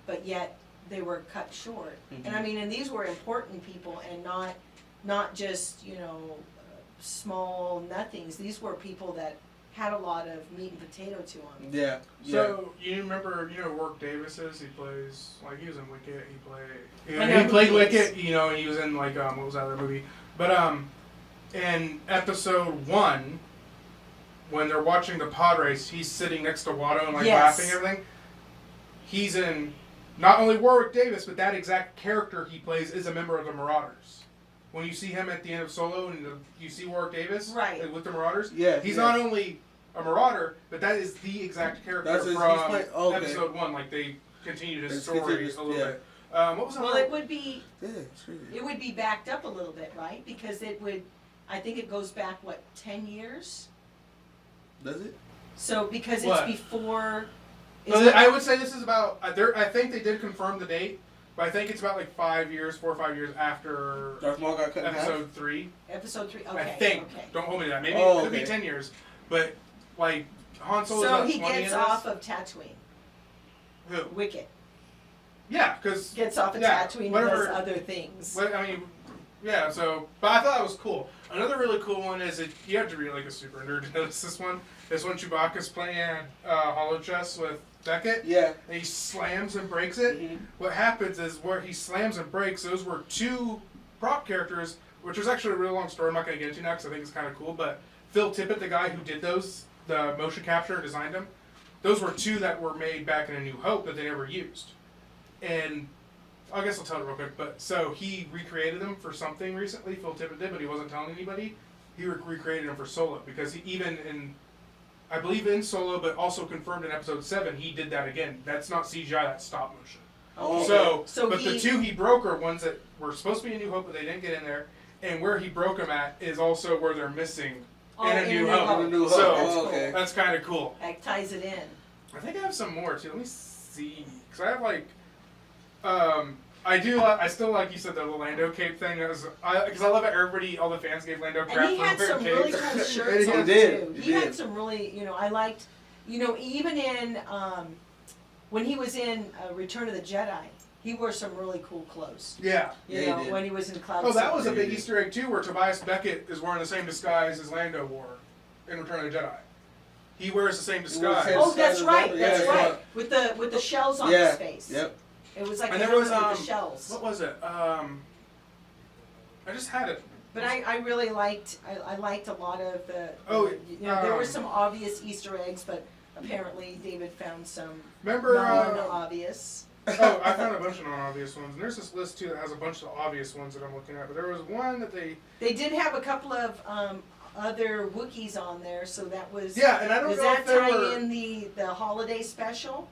but yet they were cut short. Mhm. And I mean, and these were important people, and not just small nothings. These were people that had a lot of meat and potato to them. Yeah. So you remember, Warwick Davis is? He plays like he was in Wicket. He I know played who he is. Wicket. And he was in like what was that other movie? But in episode 1, when they're watching the pod race, he's sitting next to Watto and like Yes. laughing and everything. He's in not only Warwick Davis, but that exact character he plays is a member of the Marauders. When you see him at the end of Solo and you see Warwick Davis Right. with the Marauders, Yeah. he's yeah. not only a Marauder, but that is the exact character That's his- from he's playing- okay. episode 1. Like they continued his It's story continuous, a little yeah. bit. What was Well, that? it would be Yeah, it's really good. it would be backed up a little bit, right? Because it would, I think it goes back 10 years. Does it? So because What? it's before. I would say this is about. I think they did confirm the date, but I think it's about like 4 or 5 years after Darth Maul got cut in half? episode 3. Episode 3. Okay. I think. Okay. Don't hold me to that. Maybe Oh, it could be okay. 10 years, but like Han Solo's So about he 20 gets in off this. of Tatooine. Who? Wicket Yeah, because gets off of Yeah, Tatooine and whatever- does other things. I mean, yeah. So, but I thought that was cool. Another really cool one is that you have to be like a super nerd to notice this one. Is when Chewbacca's playing Hollow Chess with Beckett. Yeah. And he slams and breaks it. Mhm. What happens is where he slams and breaks, those were 2 prop characters, which was actually a really long story I'm not going to get into now because I think it's kind of cool. But Phil Tippett, the guy who did those, the motion capture and designed them, those were 2 that were made back in A New Hope that they never used. And I guess I'll tell it real quick. But so he recreated them for something recently, Phil Tippett did, but he wasn't telling anybody. He recreated them for Solo because he, even in, I believe in Solo, but also confirmed in episode 7, he did that again. That's not CGI, that's stop motion. Oh, So but he- the 2 he broke are ones that were supposed to be in New Hope, but they didn't get in there. And where he broke them at is also where they're missing in A New Hope. In A New Hope. So Oh, okay. that's kind of cool. That ties it in. I think I have some more too. Let me see, because I have like, I still like you said the Lando cape thing. Because I love it. All the fans gave Lando crap And he for had wearing some really capes. cool shirts He on did. too. He He did. had some really, I liked, even in when he was in Return of the Jedi, he wore some really cool clothes. Yeah. You Yeah, he know, did. when he was in Cloud Oh, that was a City. big did. Easter egg too, where Tobias Beckett is wearing the same disguise as Lando wore in Return of the Jedi. He wears the same disguise. same- Oh, that's right. Yeah, That's yeah. right. With the shells on Yeah. his face. Yep. It was like And a there was, helmet with the shells. What was it? I just had it. But I really liked I liked a lot of the Oh, there were some obvious Easter eggs, but apparently David found some Remember? non-obvious. Oh, I found a bunch of non-obvious ones, and there's this list too that has a bunch of obvious ones that I'm looking at. But there was one that they. They did have a couple of other Wookiees on there, so that was. Yeah, and I don't does know that if they tie were. in the holiday special?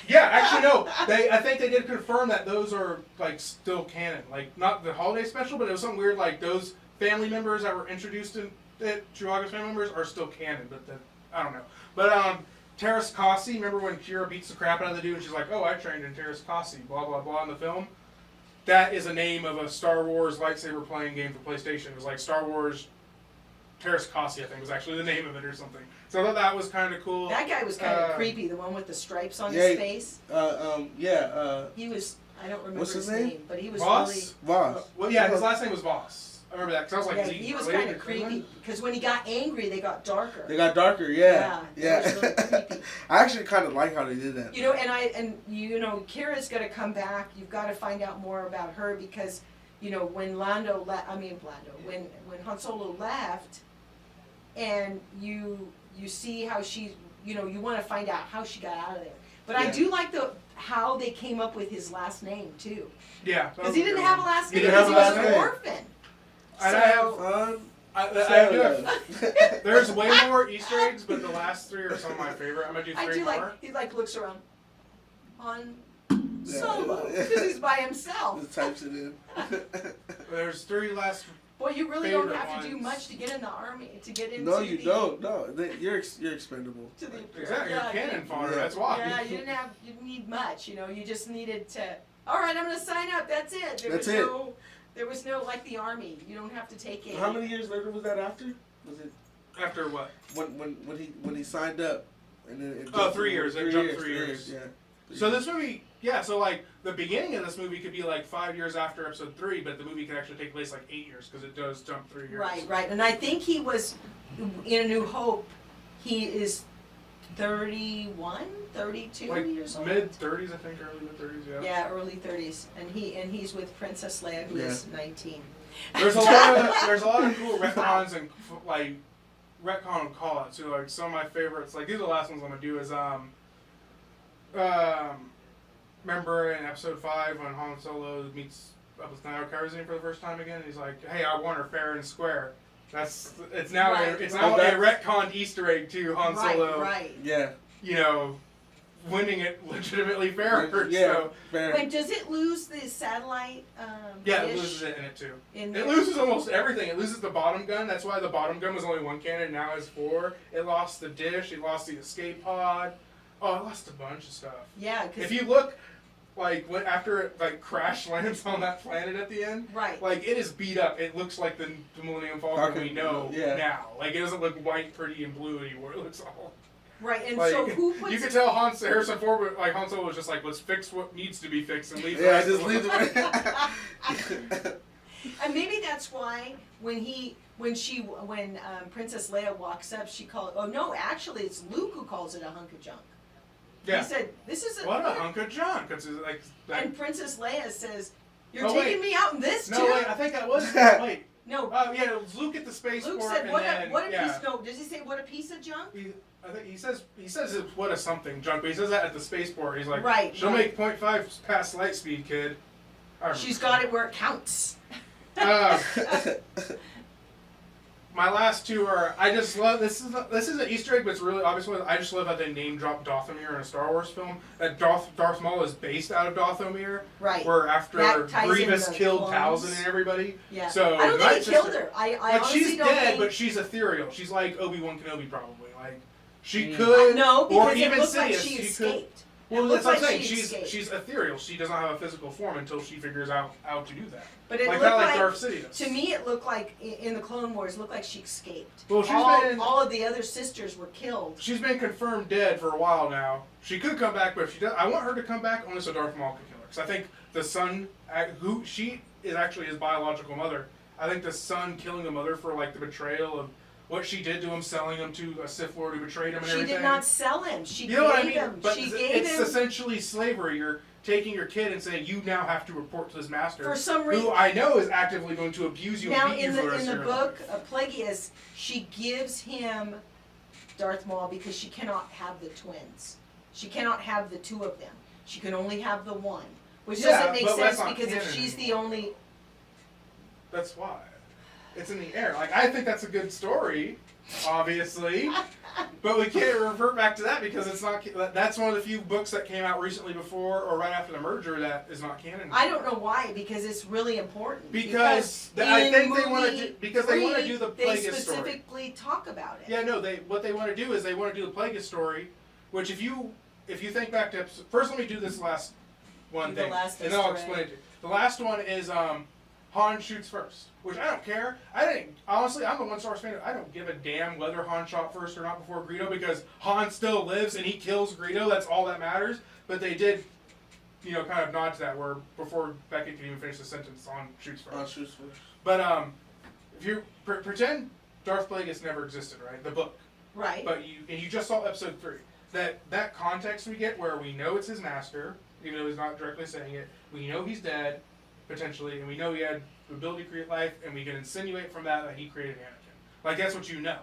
Yeah, actually no. I think they did confirm that those are like still canon. Like not the holiday special, but it was something weird like those family members that were introduced in it, Chewbacca's family members are still canon, but I don't know. But Terrace Kasi, remember when Kira beats the crap out of the dude and she's like, "Oh, I trained in Terrace Kasi," blah blah blah in the film. That is a name of a Star Wars lightsaber playing game for PlayStation. It was like Star Wars Terrace Kasi, I think, was actually the name of it or something. So I thought that was kind of cool. That guy was kind of creepy, the one with the stripes on yeah, his face. He was, I don't remember what's his name, name? but he was Voss? really. Voss. Well, yeah, his last name was Voss. I remember that because I was like, Yeah, is he was related kind of to Krillin? creepy because when he got angry, they got darker. They got darker, yeah. Yeah, it was really creepy. I actually kind of like how they did that. You know, and Kira's gonna come back. You've got to find out more about her because, you know, when when Han Solo left, and you see how she, you know, you want to find out how she got out of there. But I Yeah. do like how they came up with his last name too, Yeah. because he didn't have a last He name didn't because have he a was last an name. orphan. And So, I do have, there's way more Easter eggs, but the last three are some of my favorite. I'm gonna do I three do more. like he looks around Han Yeah. Solo because he's by himself. Just types it in. There's three last. Boy, you really don't Favorite have to do ones. much to get in the army to get into No, you the, don't. No, you're expendable. to the Exactly, you're cannon fodder. Yeah. That's why. Yeah, you didn't need much. You know, you just needed to. All right, I'm going to sign up. That's it. There was no like the army. You don't have to take it. How many years later was that after? Was it After what? when he signed up? And then it Oh, 3 years. It jumped 3 years. Yeah. So this movie, yeah. So like the beginning of this movie could be like 5 years after Episode 3, but the movie could actually take place like 8 years because it does jump 3 years. Right. And I think he was in A New Hope. He is 31, 32 Like years old. mid 30s, I think, early mid 30s. Yeah. Yeah, early 30s, and he's with Princess Leia, who is 19. There's a lot of cool retcons and like retcon call outs too. Like some of my favorites, like these are the last ones I'm gonna do is remember in Episode 5 when Han Solo meets up with Niall Karazin for the first time again, and he's like, "Hey, I want her fair and square." It's now Right, a right. retconned Easter egg to Han Solo. Right. Yeah. You know, winning it legitimately fair. Yeah. So, Fair. Wait, does it lose the satellite? yeah, it dish loses it in it too. in It there? loses almost everything. It loses the bottom gun. That's why the bottom gun was only one cannon. Now it's 4. It lost the dish. It lost the escape pod. Oh, it lost a bunch of stuff. Yeah, because If you look, like after it like crash lands on that planet at the end, right. like it is beat up. It looks like the Millennium Falcon we know now. Like it doesn't look white, pretty, and blue anymore. It looks all. Right, and Like, so who puts you could tell Harrison Ford, like Han Solo was just like, let's fix what needs to be fixed and leave. the Yeah, rest just alone." leave the. And maybe that's why when Princess Leia walks up, she calls. Oh no, actually, it's Luke who calls it a hunk of junk. Yeah. He said, "This is What a hunk of junk! It's like. That, And Princess Leia says, "You're Oh, taking wait. me out in this no, too." wait. I think that was. Wait. No, Oh yeah, it was Luke at the spaceport. Luke said, and "What then, a yeah. piece." No, does he say what a piece of junk? I think he says it's what a something junk, but he says that at the spaceport. He's like, Right, she'll right. make 0.5 past light speed, kid. I remember. She's got it where it counts. My last two are I just love this is an Easter egg, but it's really obvious one. I just love how they name drop Dathomir in a Star Wars film. That Darth Maul is based out of Dathomir, Right. where after That ties in Grievous the killed clones. Talzin and everybody. Yeah. So I don't Night think he killed Sister- her. I But honestly she's don't dead, think. but she's ethereal. She's like Obi-Wan Kenobi probably. Like she Mm. could, No, or because even it looked like Sidious, she could. escaped. Well, It that's looked what I'm like saying. she escaped. She's ethereal. She doesn't have a physical form until she figures out how to do that. But it Like looked kind of like like, Darth Sidious. to me, it looked like in the Clone Wars, it looked like she escaped. Well, she's been- all of the other sisters were killed. She's been confirmed dead for a while now. She could come back, but if she does, I want her to come back only so Darth Maul can kill her. Because I think the son, who she is actually his biological mother. I think the son killing the mother for like the betrayal of what she did to him, selling him to a Sith Lord who betrayed him and She everything. did not sell him. She You know what I gave mean? him. But She it's gave him essentially slavery. You're taking your kid and saying you now have to report to this master, for some who reason. I know is actively going to abuse you Now and beat in you for the the rest in of the your book life. Plagueis, she gives him Darth Maul because she cannot have the twins. She cannot have the two of them. She can only have the one, which Yeah, doesn't make but that's sense not because if canon she's the anymore. only, That's why. It's in the air. Like, I think that's a good story, obviously, but we can't revert back to that because it's not. That's one of the few books that came out recently before or right after the merger that is not canon. I don't know why, because it's really important. Because I think they want to do the Plagueis story. They specifically talk about it. Yeah, no. What they want to do is they want to do the Plagueis story, which if you think back to first, let me do this last one thing, and then I'll explain it to you. The last one is Han shoots first, which I don't care. Honestly, I'm a one-star fan. I don't give a damn whether Han shot first or not before Greedo because Han still lives and he kills Greedo. That's all that matters. But they did, kind of nod to that where before Beckett could even finish the sentence, Han shoots first. Han shoots first. But if you pretend Darth Plagueis never existed, right? The book. Right. But you just saw episode 3. That context we get where we know it's his master, even though he's not directly saying it. We know he's dead. Potentially, and we know he had the ability to create life, and we can insinuate from that he created Anakin. Like, that's what you know.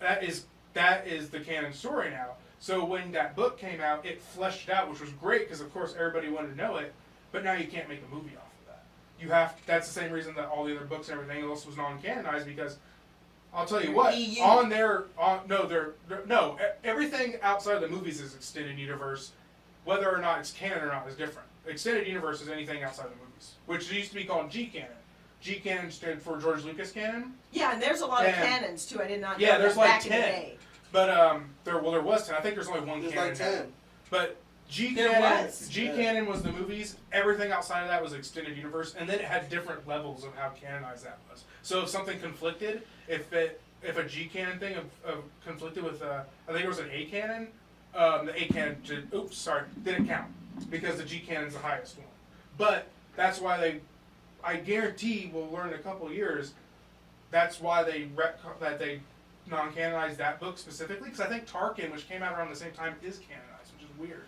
That is the canon story now. So when that book came out, it fleshed out, which was great, because of course everybody wanted to know it, but now you can't make a movie off of that. That's the same reason that all the other books and everything else was non-canonized, because I'll tell you what, everything outside of the movies is extended universe, whether or not it's canon or not is different. Extended universe is anything outside the movies, which used to be called G-canon. G-canon stood for George Lucas canon. Yeah, and there's a lot of canons too. I did not know yeah, there's that like back 10. in the day. But there was 10. I think there's only one There's canon. like 10. But G-canon was the movies. Everything outside of that was extended universe, and then it had different levels of how canonized that was. So if something conflicted, if a G-canon thing conflicted with I think it was an A-canon, the A-canon didn't count. Because the G-canon is the highest one. But that's why I guarantee we'll learn in a couple of years, that's why they non-canonized that book specifically. Because I think Tarkin, which came out around the same time, is canonized, which is weird.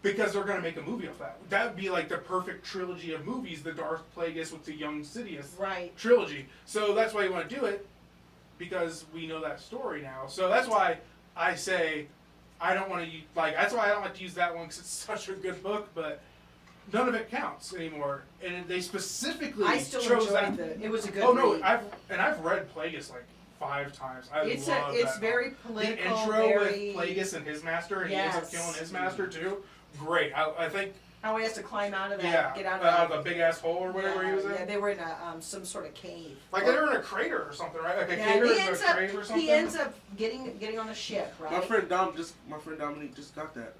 Because they're going to make a movie of that. That would be like the perfect trilogy of movies, the Darth Plagueis with the young Sidious trilogy. So that's why you want to do it, because we know that story now. So that's why I say, I don't want to that's why I don't like to use that one because it's such a good book, but none of it counts anymore. And they specifically chose that. It was a good read. read. I've read Plagueis like 5 times. It's very political. The intro with Plagueis and his master, and he ends up killing his master too. Great. I think. How he has to climb out of that, get out of the big ass hole or whatever he was in. Yeah, they were in some sort of cave. Like they were in a crater or something, right? Like a cave in a cave or something. He ends up getting on a ship, right? My friend Dominique just got that.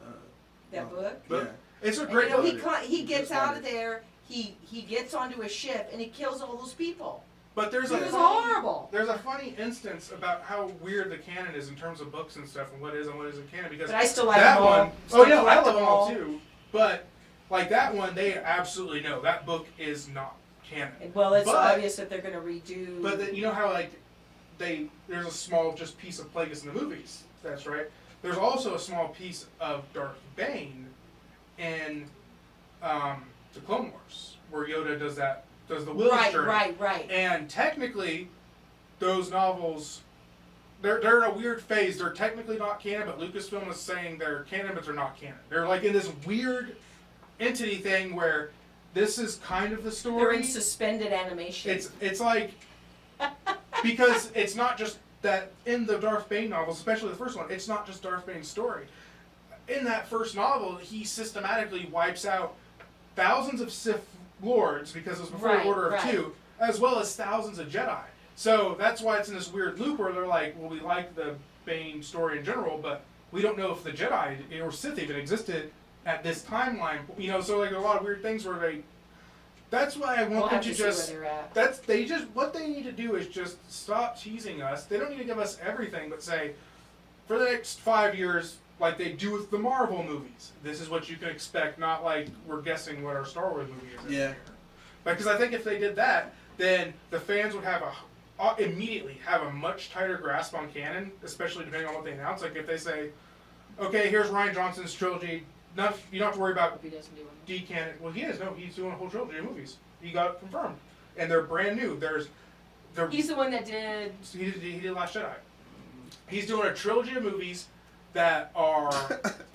That book. Yeah. It's a great book. He gets out of there. He gets onto a ship and he kills all those people. But it was horrible. There's a funny instance about how weird the canon is in terms of books and stuff, and what is and what isn't canon. Because but I still like that them all. one. Oh yeah, I love them all too. But like that one, they absolutely know that book is not canon. Well, it's obvious that they're going to redo. But you know how there's a small just piece of Plagueis in the movies. That's right. There's also a small piece of Darth Bane in the Clone Wars, where Yoda does the Willis journey. Right. And technically, those novels, they're in a weird phase. They're technically not canon, but Lucasfilm is saying they're canon, but they're not canon. They're like in this weird entity thing where this is kind of the story. They're in suspended animation. It's like because it's not just that in the Darth Bane novels, especially the first one, it's not just Darth Bane's story. In that first novel, he systematically wipes out thousands of Sith Lords because it was before the Order of Two, as well as thousands of Jedi. So that's why it's in this weird loop where they're like, well, we like the Bane story in general, but we don't know if the Jedi or Sith even existed at this timeline. So like a lot of weird things where they. That's why I want them to just. What they need to do is just stop teasing us. They don't need to give us everything, but say, for the next 5 years, like they do with the Marvel movies, this is what you can expect. Not like we're guessing what our Star Wars movie is. Yeah. Because I think if they did that, then the fans would have immediately have a much tighter grasp on canon, especially depending on what they announce. Like if they say, okay, here's Rian Johnson's trilogy. You don't have to worry about D-canon. Well, he is. No, he's doing a whole trilogy of movies. He got confirmed. And they're brand new. He's the one that did... He did Last Jedi. He's doing a trilogy of movies that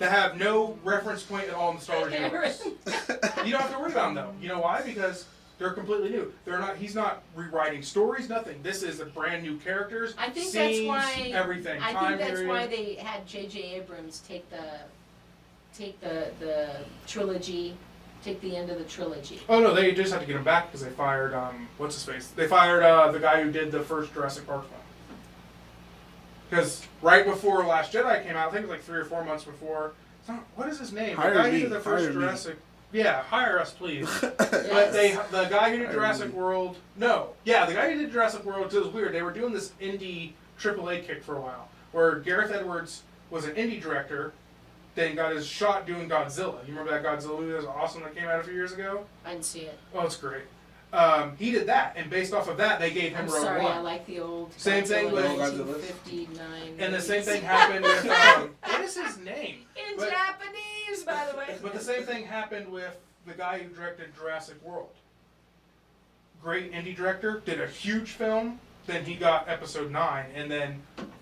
have no reference point at all in the Star Wars universe. You don't have to worry about them, though. You know why? Because They're completely new. He's not rewriting stories, nothing. This is a brand new characters, I think scenes, that's why everything. I time think that's period. why they had J.J. Abrams take the trilogy, take the end of the trilogy. Oh no, they just had to get him back because they fired what's his face? They fired the guy who did the first Jurassic Park film. Because right before Last Jedi came out, I think it was like 3 or 4 months before. What is his name? Hire the guy me, who did the first hire me. Jurassic. Yeah, hire us, please. Yes. But the guy who did Jurassic World. No, yeah, the guy who did Jurassic World. It was weird. They were doing this indie AAA kick for a while, where Gareth Edwards was an indie director, then got his shot doing Godzilla. You remember that Godzilla movie that was awesome that came out a few years ago? I didn't see it. Oh, it's great. He did that, and based off of that, they gave him I'm Rogue sorry, One. I like the old Same thing with 1959. And the same movies. thing happened with what is his name? In But- Japanese, by the way. But the same thing happened with the guy who directed Jurassic World. Great indie director, did a huge film, then he got episode 9, and then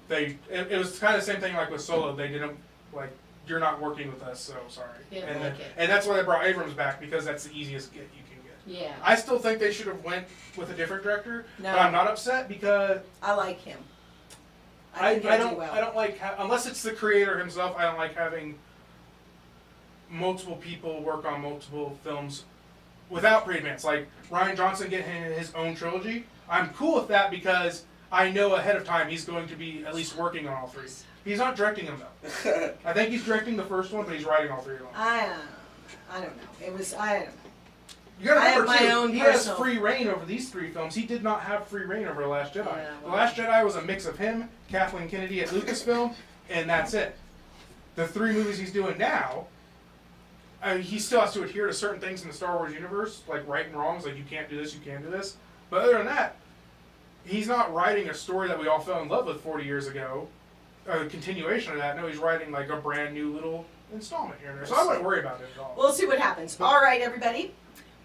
it was kind of the same thing like with Solo. They didn't, like, you're not working with us, so sorry. Didn't and, like it. and that's why they brought Abrams back, because that's the easiest get you can get. Yeah. I still think they should have went with a different director, No. but I'm not upset because I like him. I think he'll don't do well. I don't like unless it's the creator himself. I don't like having multiple people work on multiple films without pre-advance. Like Rian Johnson getting his own trilogy. I'm cool with that because I know ahead of time he's going to be at least working on all 3. He's not directing them though. I think he's directing the first one, but he's writing all 3 of them. I don't know. I don't know. You gotta I have remember my too, own he has personal- free reign over these 3 films. He did not have free reign over The Last Jedi. Yeah, The well- Last Jedi was a mix of him, Kathleen Kennedy at Lucasfilm, and that's it. The 3 movies he's doing now, he still has to adhere to certain things in the Star Wars universe, like right and wrongs, like you can't do this, you can't do this. But other than that, he's not writing a story that we all fell in love with 40 years ago, a continuation of that. No, he's writing like a brand new little installment here and there. So I wouldn't worry about it at all. We'll see what happens. All right, everybody.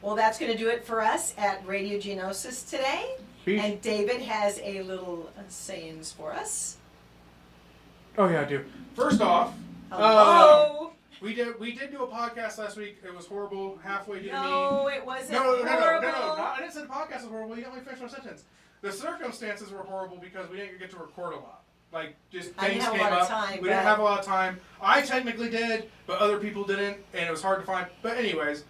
Well, that's going to do it for us at Radio Geonosis today. Peace. And David has a little sayings for us. Oh yeah, I do. First off, Hello. we did do a podcast last week. It was horrible. Halfway due No, it wasn't No, horrible. I didn't say the podcast was horrible. You didn't let me finish my sentence. The circumstances were horrible because we didn't get to record a lot. Like, just I didn't things have a came lot of up. time, We didn't but- have a lot of time. I technically did, but other people didn't, and it was hard to find. But anyways,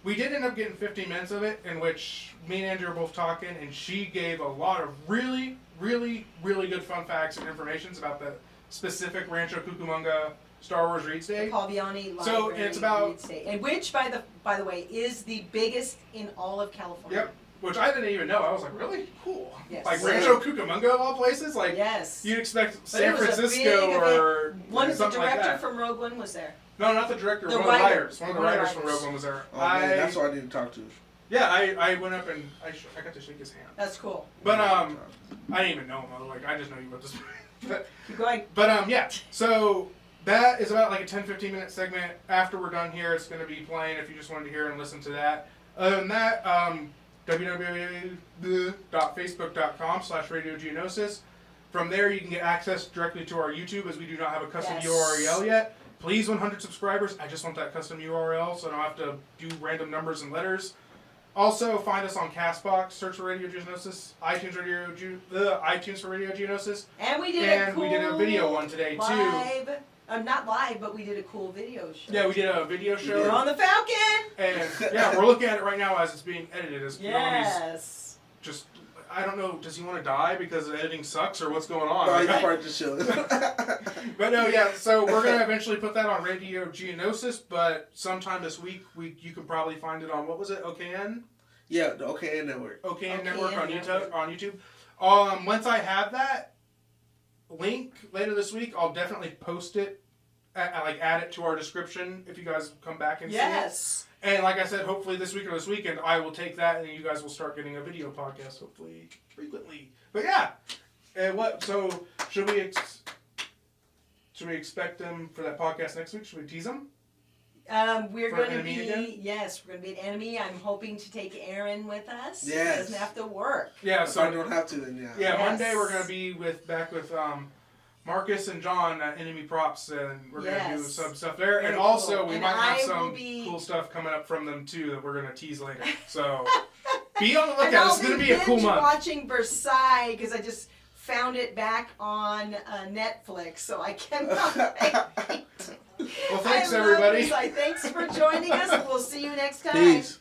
we did end up getting 15 minutes of it, in which me and Angie were both talking, and she gave a lot of really, really, really good fun facts and informations about the specific Rancho Cucamonga Star Wars Reads Day. Paul Biani Library. So, it's about- Reed State, and which, by the way, is the biggest in all of California. Yep. Which I didn't even know. I was like, really? Cool. Yes. Like Rancho Cucamonga of all places? Like, Yes. you'd expect But San it was a Francisco big or One of the something like director that. from Rogue One was there. No, not the director. The One of the writer. writers. One of the One of the writers from writers. Rogue One was there. Oh man, that's what I need to talk to. Yeah, I went up and I got to shake his hand. That's cool. But I didn't even know him. I was like, I just know you wrote this. but Keep going. yeah. So that is about like a 10-15 minute segment. After we're done here, it's going to be playing. If you just wanted to hear and listen to that. Other than that, www.facebook.com/radiogeonosis. From there, you can get access directly to our YouTube, as we do not have a custom Yes. URL yet. Please, 100 subscribers. I just want that custom URL, so I don't have to do random numbers and letters. Also, find us on Castbox. Search for Radio Geonosis. iTunes for Radio Geonosis. And we did And a cool we did a video one today, too. live, not live, but we did a cool video show. Yeah, we did a video We show. We're on the Falcon. And yeah, we're looking at it right now as it's being edited. As Nami's Yes. just, I don't know, does he want to die because the editing sucks or what's going on? No, he's part just chilling. But no, yeah, so we're going to eventually put that on Radio Geonosis, but sometime this week, you can probably find it on, what was it, OKN? Yeah, the OKN network. OKN OKN Network on Network. YouTube. Once I have that link later this week, I'll definitely post it, add it to our description if you guys come back and see it. Yes. And like I said, hopefully this week or this weekend, I will take that and you guys will start getting a video podcast, hopefully, frequently. But yeah, so should we expect them for that podcast next week? Should we tease them? We're For going to Enemy be, again? yes, we're going to be an enemy. I'm hoping to take Aaron with us. Yes. He doesn't have to work. Yeah, If so I don't have to, then yeah. yeah, Yes. Monday we're gonna be back with Marcus and John at Enemy Props, and we're gonna do Yes. some stuff there. Very and also cool. we And might have I will some be- cool stuff coming up from them too that we're gonna tease later. So Be on the And lookout. I'll It's going to be a cool month. watching Versailles because I just found it back on Netflix, so I cannot wait. Well, thanks, I love everybody. Versailles. Thanks for joining us. We'll see you next time. Peace.